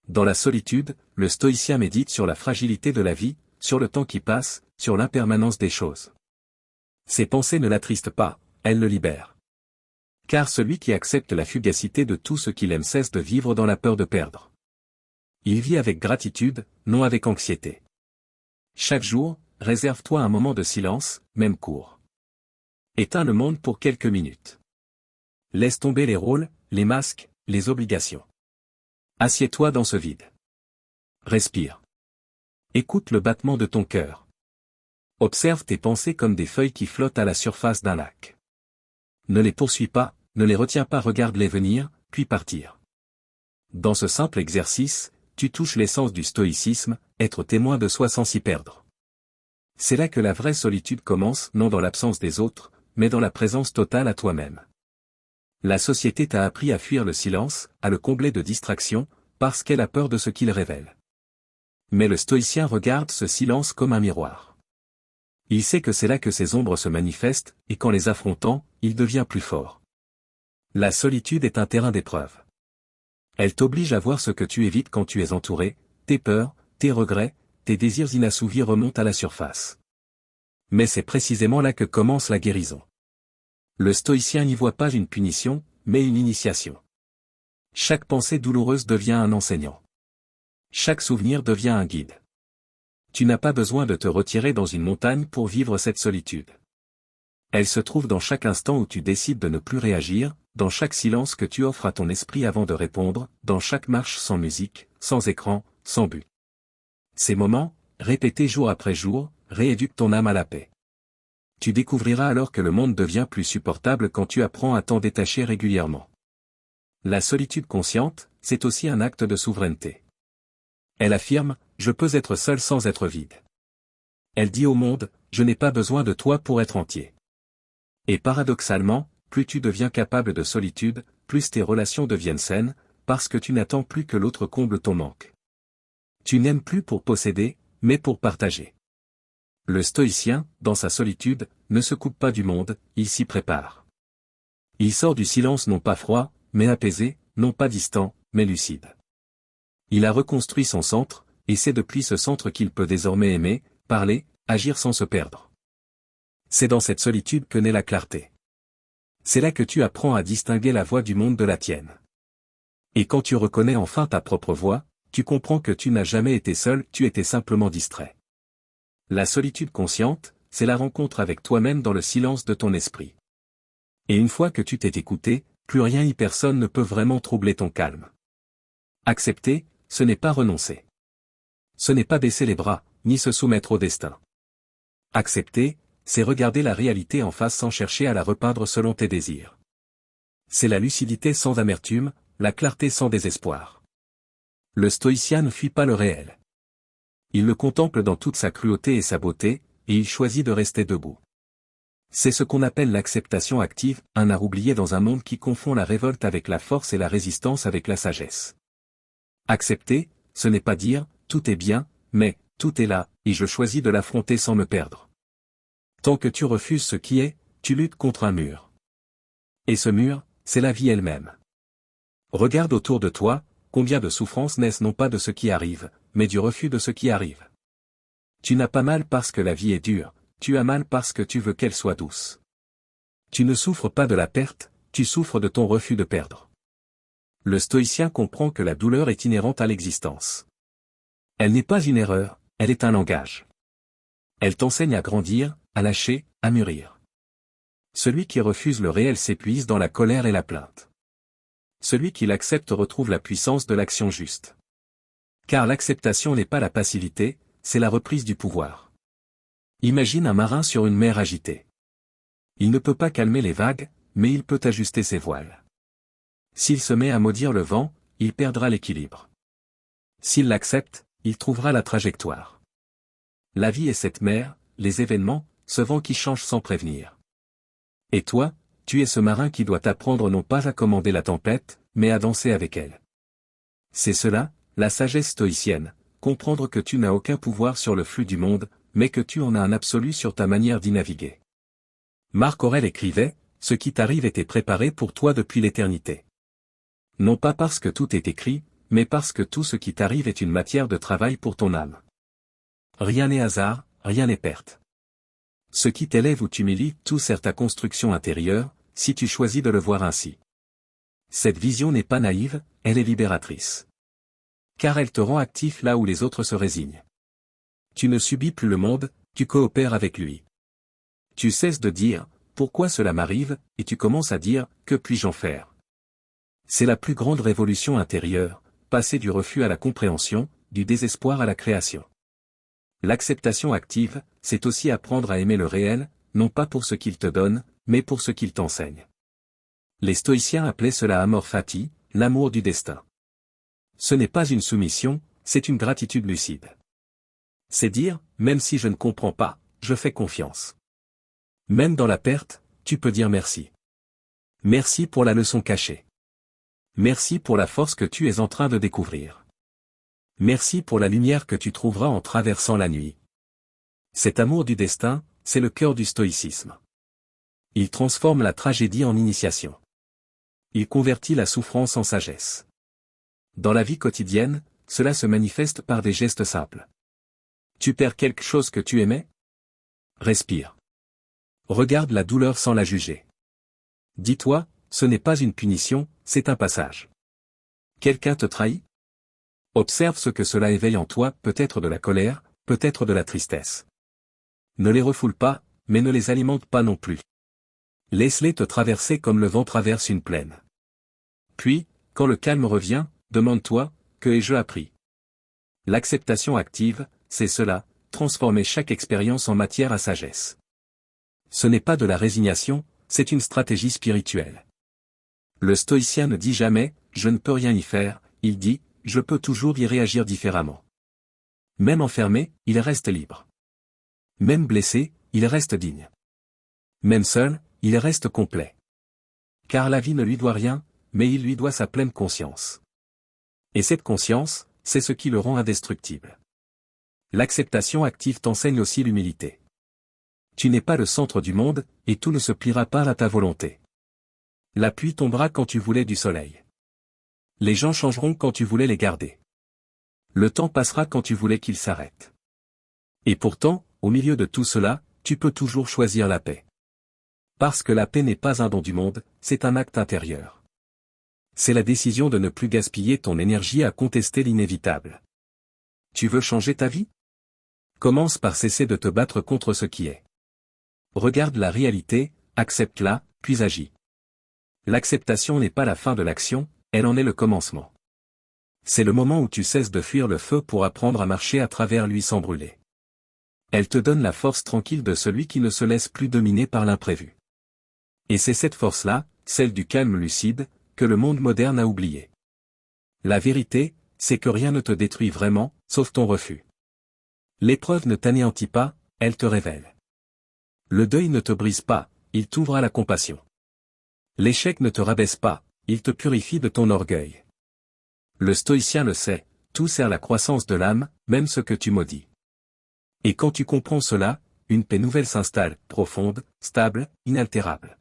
Speaker 1: Dans la solitude, le stoïcien médite sur la fragilité de la vie, sur le temps qui passe, sur l'impermanence des choses. Ses pensées ne l'attristent pas, elles le libèrent. Car celui qui accepte la fugacité de tout ce qu'il aime cesse de vivre dans la peur de perdre. Il vit avec gratitude, non avec anxiété. Chaque jour, réserve-toi un moment de silence, même court. Éteins le monde pour quelques minutes. Laisse tomber les rôles, les masques, les obligations. Assieds-toi dans ce vide. Respire. Écoute le battement de ton cœur. Observe tes pensées comme des feuilles qui flottent à la surface d'un lac. Ne les poursuis pas, ne les retiens pas, regarde-les venir, puis partir. Dans ce simple exercice, tu touches l'essence du stoïcisme, être témoin de soi sans s'y perdre. C'est là que la vraie solitude commence, non dans l'absence des autres, mais dans la présence totale à toi-même. La société t'a appris à fuir le silence, à le combler de distractions, parce qu'elle a peur de ce qu'il révèle. Mais le stoïcien regarde ce silence comme un miroir. Il sait que c'est là que ses ombres se manifestent, et qu'en les affrontant, il devient plus fort. La solitude est un terrain d'épreuve. Elle t'oblige à voir ce que tu évites quand tu es entouré, tes peurs, tes regrets, tes désirs inassouvis remontent à la surface. Mais c'est précisément là que commence la guérison. Le stoïcien n'y voit pas une punition, mais une initiation. Chaque pensée douloureuse devient un enseignant. Chaque souvenir devient un guide. Tu n'as pas besoin de te retirer dans une montagne pour vivre cette solitude. Elle se trouve dans chaque instant où tu décides de ne plus réagir, dans chaque silence que tu offres à ton esprit avant de répondre, dans chaque marche sans musique, sans écran, sans but. Ces moments, répétés jour après jour, rééduquent ton âme à la paix. Tu découvriras alors que le monde devient plus supportable quand tu apprends à t'en détacher régulièrement. La solitude consciente, c'est aussi un acte de souveraineté. Elle affirme, je peux être seul sans être vide. Elle dit au monde, je n'ai pas besoin de toi pour être entier. Et paradoxalement, plus tu deviens capable de solitude, plus tes relations deviennent saines, parce que tu n'attends plus que l'autre comble ton manque. Tu n'aimes plus pour posséder, mais pour partager. Le stoïcien, dans sa solitude, ne se coupe pas du monde, il s'y prépare. Il sort du silence non pas froid, mais apaisé, non pas distant, mais lucide. Il a reconstruit son centre, et c'est depuis ce centre qu'il peut désormais aimer, parler, agir sans se perdre. C'est dans cette solitude que naît la clarté. C'est là que tu apprends à distinguer la voix du monde de la tienne. Et quand tu reconnais enfin ta propre voix, tu comprends que tu n'as jamais été seul, tu étais simplement distrait. La solitude consciente, c'est la rencontre avec toi-même dans le silence de ton esprit. Et une fois que tu t'es écouté, plus rien ni personne ne peut vraiment troubler ton calme. Accepter, ce n'est pas renoncer. Ce n'est pas baisser les bras, ni se soumettre au destin. Accepter, c'est regarder la réalité en face sans chercher à la repeindre selon tes désirs. C'est la lucidité sans amertume, la clarté sans désespoir. Le stoïcien ne fuit pas le réel. Il le contemple dans toute sa cruauté et sa beauté, et il choisit de rester debout. C'est ce qu'on appelle l'acceptation active, un art oublié dans un monde qui confond la révolte avec la force et la résistance avec la sagesse. Accepter, ce n'est pas dire, tout est bien, mais, tout est là, et je choisis de l'affronter sans me perdre. Tant que tu refuses ce qui est, tu luttes contre un mur. Et ce mur, c'est la vie elle-même. Regarde autour de toi, combien de souffrances naissent non pas de ce qui arrive, mais du refus de ce qui arrive. Tu n'as pas mal parce que la vie est dure, tu as mal parce que tu veux qu'elle soit douce. Tu ne souffres pas de la perte, tu souffres de ton refus de perdre. Le stoïcien comprend que la douleur est inhérente à l'existence. Elle n'est pas une erreur, elle est un langage. Elle t'enseigne à grandir, à lâcher, à mûrir. Celui qui refuse le réel s'épuise dans la colère et la plainte. Celui qui l'accepte retrouve la puissance de l'action juste. Car l'acceptation n'est pas la passivité, c'est la reprise du pouvoir. Imagine un marin sur une mer agitée. Il ne peut pas calmer les vagues, mais il peut ajuster ses voiles. S'il se met à maudire le vent, il perdra l'équilibre. S'il l'accepte, il trouvera la trajectoire. La vie est cette mer, les événements, ce vent qui change sans prévenir. Et toi, tu es ce marin qui doit apprendre non pas à commander la tempête, mais à danser avec elle. C'est cela, la sagesse stoïcienne, comprendre que tu n'as aucun pouvoir sur le flux du monde, mais que tu en as un absolu sur ta manière d'y naviguer. Marc Aurèle écrivait, « Ce qui t'arrive était préparé pour toi depuis l'éternité. » Non pas parce que tout est écrit, mais parce que tout ce qui t'arrive est une matière de travail pour ton âme. Rien n'est hasard, rien n'est perte. Ce qui t'élève ou t'humilie, tout sert ta construction intérieure, si tu choisis de le voir ainsi. Cette vision n'est pas naïve, elle est libératrice. Car elle te rend actif là où les autres se résignent. Tu ne subis plus le monde, tu coopères avec lui. Tu cesses de dire, pourquoi cela m'arrive, et tu commences à dire, que puis-je en faire? C'est la plus grande révolution intérieure, passer du refus à la compréhension, du désespoir à la création. L'acceptation active, c'est aussi apprendre à aimer le réel, non pas pour ce qu'il te donne, mais pour ce qu'il t'enseigne. Les stoïciens appelaient cela amor fati, l'amour du destin. Ce n'est pas une soumission, c'est une gratitude lucide. C'est dire, même si je ne comprends pas, je fais confiance. Même dans la perte, tu peux dire merci. Merci pour la leçon cachée. Merci pour la force que tu es en train de découvrir. Merci pour la lumière que tu trouveras en traversant la nuit. Cet amour du destin, c'est le cœur du stoïcisme. Il transforme la tragédie en initiation. Il convertit la souffrance en sagesse. Dans la vie quotidienne, cela se manifeste par des gestes simples. Tu perds quelque chose que tu aimais? Respire. Regarde la douleur sans la juger. Dis-toi, ce n'est pas une punition, c'est un passage. Quelqu'un te trahit? Observe ce que cela éveille en toi, peut-être de la colère, peut-être de la tristesse. Ne les refoule pas, mais ne les alimente pas non plus. Laisse-les te traverser comme le vent traverse une plaine. Puis, quand le calme revient, demande-toi, que ai-je appris? L'acceptation active, c'est cela, transformer chaque expérience en matière à sagesse. Ce n'est pas de la résignation, c'est une stratégie spirituelle. Le stoïcien ne dit jamais, je ne peux rien y faire, il dit, je peux toujours y réagir différemment. Même enfermé, il reste libre. Même blessé, il reste digne. Même seul, il reste complet. Car la vie ne lui doit rien, mais il lui doit sa pleine conscience. Et cette conscience, c'est ce qui le rend indestructible. L'acceptation active t'enseigne aussi l'humilité. Tu n'es pas le centre du monde, et tout ne se pliera pas à ta volonté. La pluie tombera quand tu voulais du soleil. Les gens changeront quand tu voulais les garder. Le temps passera quand tu voulais qu'il s'arrête. Et pourtant, au milieu de tout cela, tu peux toujours choisir la paix. Parce que la paix n'est pas un don du monde, c'est un acte intérieur. C'est la décision de ne plus gaspiller ton énergie à contester l'inévitable. Tu veux changer ta vie? Commence par cesser de te battre contre ce qui est. Regarde la réalité, accepte-la, puis agis. L'acceptation n'est pas la fin de l'action, elle en est le commencement. C'est le moment où tu cesses de fuir le feu pour apprendre à marcher à travers lui sans brûler. Elle te donne la force tranquille de celui qui ne se laisse plus dominer par l'imprévu. Et c'est cette force-là, celle du calme lucide, que le monde moderne a oubliée. La vérité, c'est que rien ne te détruit vraiment, sauf ton refus. L'épreuve ne t'anéantit pas, elle te révèle. Le deuil ne te brise pas, il t'ouvre à la compassion. L'échec ne te rabaisse pas, il te purifie de ton orgueil. Le stoïcien le sait, tout sert la croissance de l'âme, même ce que tu maudis. Et quand tu comprends cela, une paix nouvelle s'installe, profonde, stable, inaltérable.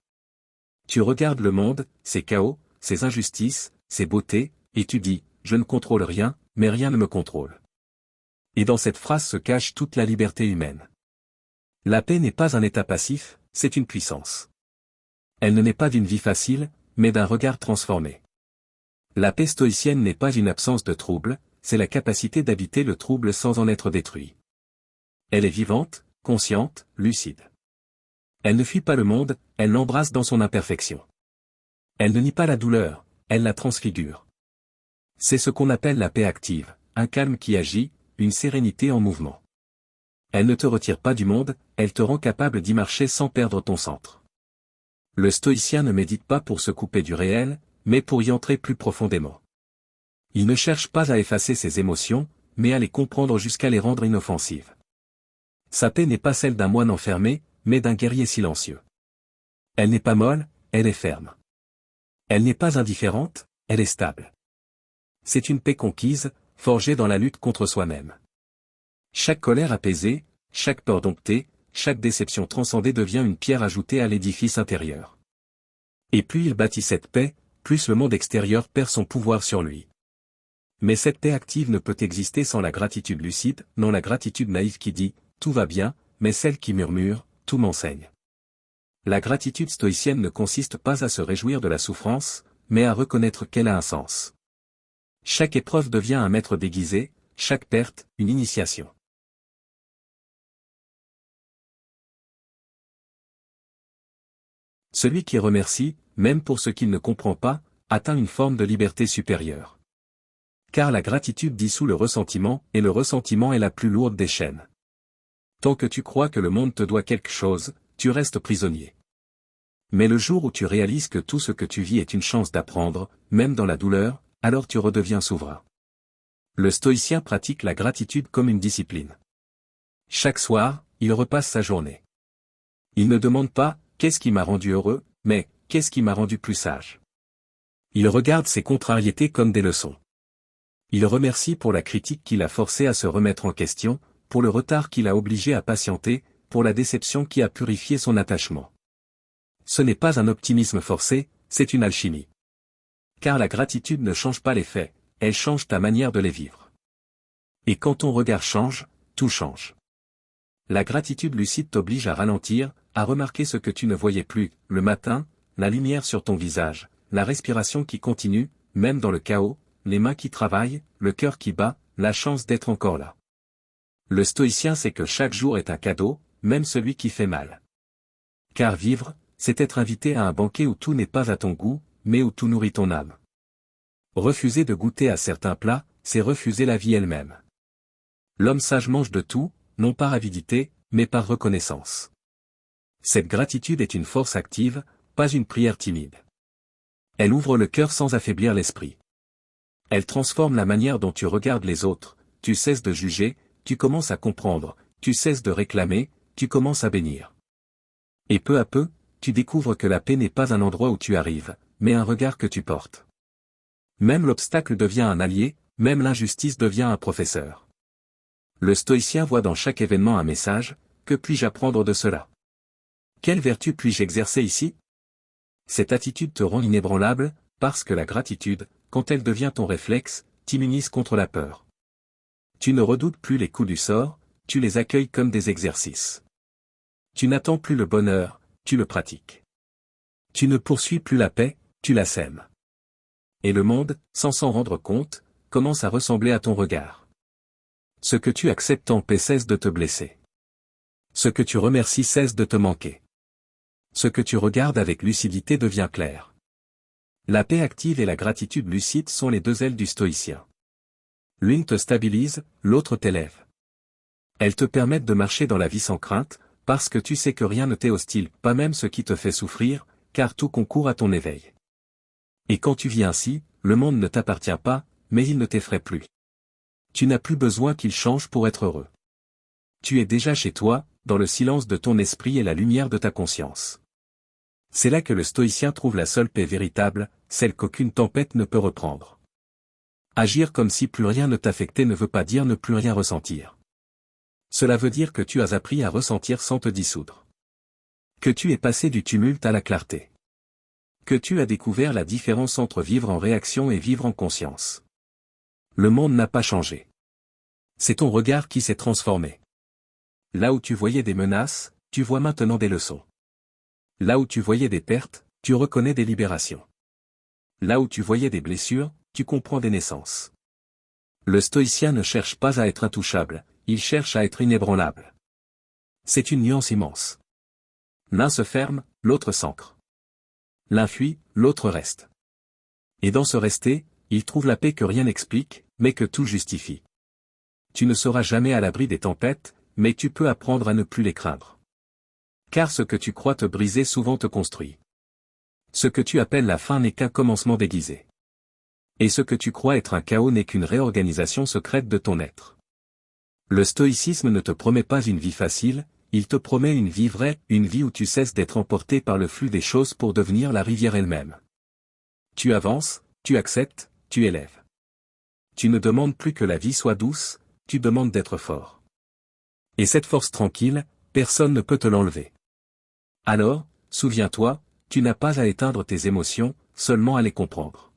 Speaker 1: Tu regardes le monde, ses chaos, ses injustices, ses beautés, et tu dis, je ne contrôle rien, mais rien ne me contrôle. Et dans cette phrase se cache toute la liberté humaine. La paix n'est pas un état passif, c'est une puissance. Elle ne naît pas d'une vie facile, mais d'un regard transformé. La paix stoïcienne n'est pas une absence de trouble, c'est la capacité d'habiter le trouble sans en être détruit. Elle est vivante, consciente, lucide. Elle ne fuit pas le monde, elle l'embrasse dans son imperfection. Elle ne nie pas la douleur, elle la transfigure. C'est ce qu'on appelle la paix active, un calme qui agit, une sérénité en mouvement. Elle ne te retire pas du monde, elle te rend capable d'y marcher sans perdre ton centre. Le stoïcien ne médite pas pour se couper du réel, mais pour y entrer plus profondément. Il ne cherche pas à effacer ses émotions, mais à les comprendre jusqu'à les rendre inoffensives. Sa paix n'est pas celle d'un moine enfermé, mais d'un guerrier silencieux. Elle n'est pas molle, elle est ferme. Elle n'est pas indifférente, elle est stable. C'est une paix conquise, forgée dans la lutte contre soi-même. Chaque colère apaisée, chaque peur domptée, chaque déception transcendée devient une pierre ajoutée à l'édifice intérieur. Et plus il bâtit cette paix, plus le monde extérieur perd son pouvoir sur lui. Mais cette paix active ne peut exister sans la gratitude lucide, non la gratitude naïve qui dit « tout va bien », mais celle qui murmure « tout m'enseigne ». La gratitude stoïcienne ne consiste pas à se réjouir de la souffrance, mais à reconnaître qu'elle a un sens. Chaque épreuve devient un maître déguisé, chaque perte, une initiation. Celui qui remercie, même pour ce qu'il ne comprend pas, atteint une forme de liberté supérieure. Car la gratitude dissout le ressentiment, et le ressentiment est la plus lourde des chaînes. Tant que tu crois que le monde te doit quelque chose, tu restes prisonnier. Mais le jour où tu réalises que tout ce que tu vis est une chance d'apprendre, même dans la douleur, alors tu redeviens souverain. Le stoïcien pratique la gratitude comme une discipline. Chaque soir, il repasse sa journée. Il ne demande pas « qu'est-ce qui m'a rendu heureux ?» mais « qu'est-ce qui m'a rendu plus sage ?» Il regarde ses contrariétés comme des leçons. Il remercie pour la critique qui l'a forcé à se remettre en question, pour le retard qui l'a obligé à patienter, pour la déception qui a purifié son attachement. Ce n'est pas un optimisme forcé, c'est une alchimie. Car la gratitude ne change pas les faits, elle change ta manière de les vivre. Et quand ton regard change, tout change. La gratitude lucide t'oblige à ralentir, à remarquer ce que tu ne voyais plus, le matin, la lumière sur ton visage, la respiration qui continue, même dans le chaos, les mains qui travaillent, le cœur qui bat, la chance d'être encore là. Le stoïcien sait que chaque jour est un cadeau, même celui qui fait mal. Car vivre, c'est être invité à un banquet où tout n'est pas à ton goût, mais où tout nourrit ton âme. Refuser de goûter à certains plats, c'est refuser la vie elle-même. L'homme sage mange de tout, non par avidité, mais par reconnaissance. Cette gratitude est une force active, pas une prière timide. Elle ouvre le cœur sans affaiblir l'esprit. Elle transforme la manière dont tu regardes les autres, tu cesses de juger, tu commences à comprendre, tu cesses de réclamer, tu commences à bénir. Et peu à peu, tu découvres que la paix n'est pas un endroit où tu arrives, mais un regard que tu portes. Même l'obstacle devient un allié, même l'injustice devient un professeur. Le stoïcien voit dans chaque événement un message, que puis-je apprendre de cela? Quelle vertu puis-je exercer ici? Cette attitude te rend inébranlable, parce que la gratitude, quand elle devient ton réflexe, t'immunise contre la peur. Tu ne redoutes plus les coups du sort, tu les accueilles comme des exercices. Tu n'attends plus le bonheur, tu le pratiques. Tu ne poursuis plus la paix, tu la sèmes. Et le monde, sans s'en rendre compte, commence à ressembler à ton regard. Ce que tu acceptes en paix cesse de te blesser. Ce que tu remercies cesse de te manquer. Ce que tu regardes avec lucidité devient clair. La paix active et la gratitude lucide sont les deux ailes du stoïcien. L'une te stabilise, l'autre t'élève. Elles te permettent de marcher dans la vie sans crainte, parce que tu sais que rien ne t'est hostile, pas même ce qui te fait souffrir, car tout concourt à ton éveil. Et quand tu vis ainsi, le monde ne t'appartient pas, mais il ne t'effraie plus. Tu n'as plus besoin qu'il change pour être heureux. Tu es déjà chez toi, dans le silence de ton esprit et la lumière de ta conscience. C'est là que le stoïcien trouve la seule paix véritable, celle qu'aucune tempête ne peut reprendre. Agir comme si plus rien ne t'affectait ne veut pas dire ne plus rien ressentir. Cela veut dire que tu as appris à ressentir sans te dissoudre. Que tu es passé du tumulte à la clarté. Que tu as découvert la différence entre vivre en réaction et vivre en conscience. Le monde n'a pas changé. C'est ton regard qui s'est transformé. Là où tu voyais des menaces, tu vois maintenant des leçons. Là où tu voyais des pertes, tu reconnais des libérations. Là où tu voyais des blessures, tu comprends des naissances. Le stoïcien ne cherche pas à être intouchable, il cherche à être inébranlable. C'est une nuance immense. L'un se ferme, l'autre s'ancre. L'un fuit, l'autre reste. Et dans ce rester, il trouve la paix que rien n'explique, mais que tout justifie. Tu ne seras jamais à l'abri des tempêtes, mais tu peux apprendre à ne plus les craindre. Car ce que tu crois te briser souvent te construit. Ce que tu appelles la fin n'est qu'un commencement déguisé. Et ce que tu crois être un chaos n'est qu'une réorganisation secrète de ton être. Le stoïcisme ne te promet pas une vie facile, il te promet une vie vraie, une vie où tu cesses d'être emporté par le flux des choses pour devenir la rivière elle-même. Tu avances, tu acceptes, tu élèves. Tu ne demandes plus que la vie soit douce, tu demandes d'être fort. Et cette force tranquille, personne ne peut te l'enlever. Alors, souviens-toi, tu n'as pas à éteindre tes émotions, seulement à les comprendre.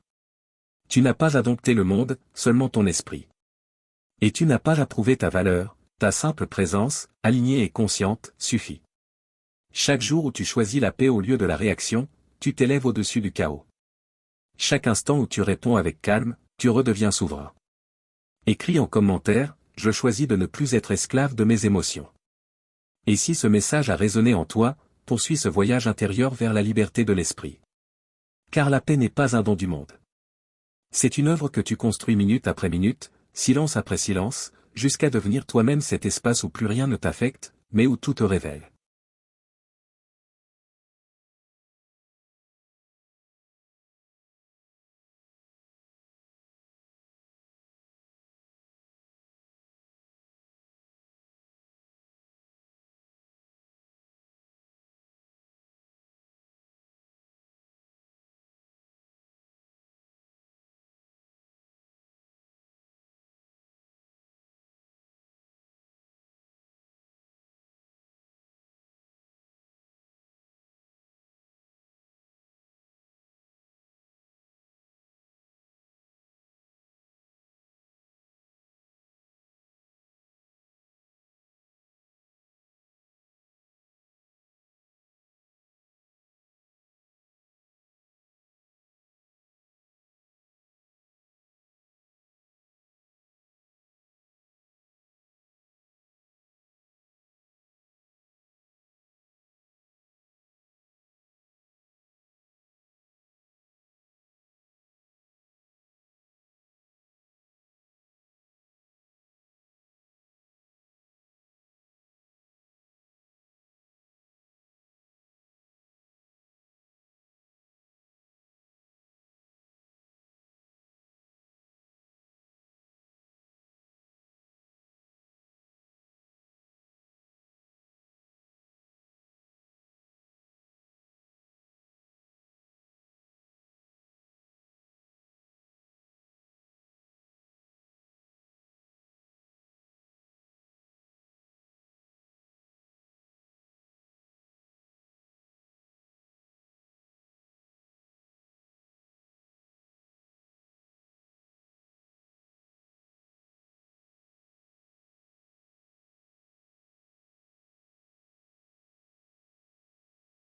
Speaker 1: Tu n'as pas à dompter le monde, seulement ton esprit. Et tu n'as pas à prouver ta valeur, ta simple présence, alignée et consciente, suffit. Chaque jour où tu choisis la paix au lieu de la réaction, tu t'élèves au-dessus du chaos. Chaque instant où tu réponds avec calme, tu redeviens souverain. Écris en commentaire, je choisis de ne plus être esclave de mes émotions. Et si ce message a résonné en toi, poursuis ce voyage intérieur vers la liberté de l'esprit. Car la paix n'est pas un don du monde. C'est une œuvre que tu construis minute après minute, silence après silence, jusqu'à devenir toi-même cet espace où plus rien ne t'affecte, mais où tout te révèle.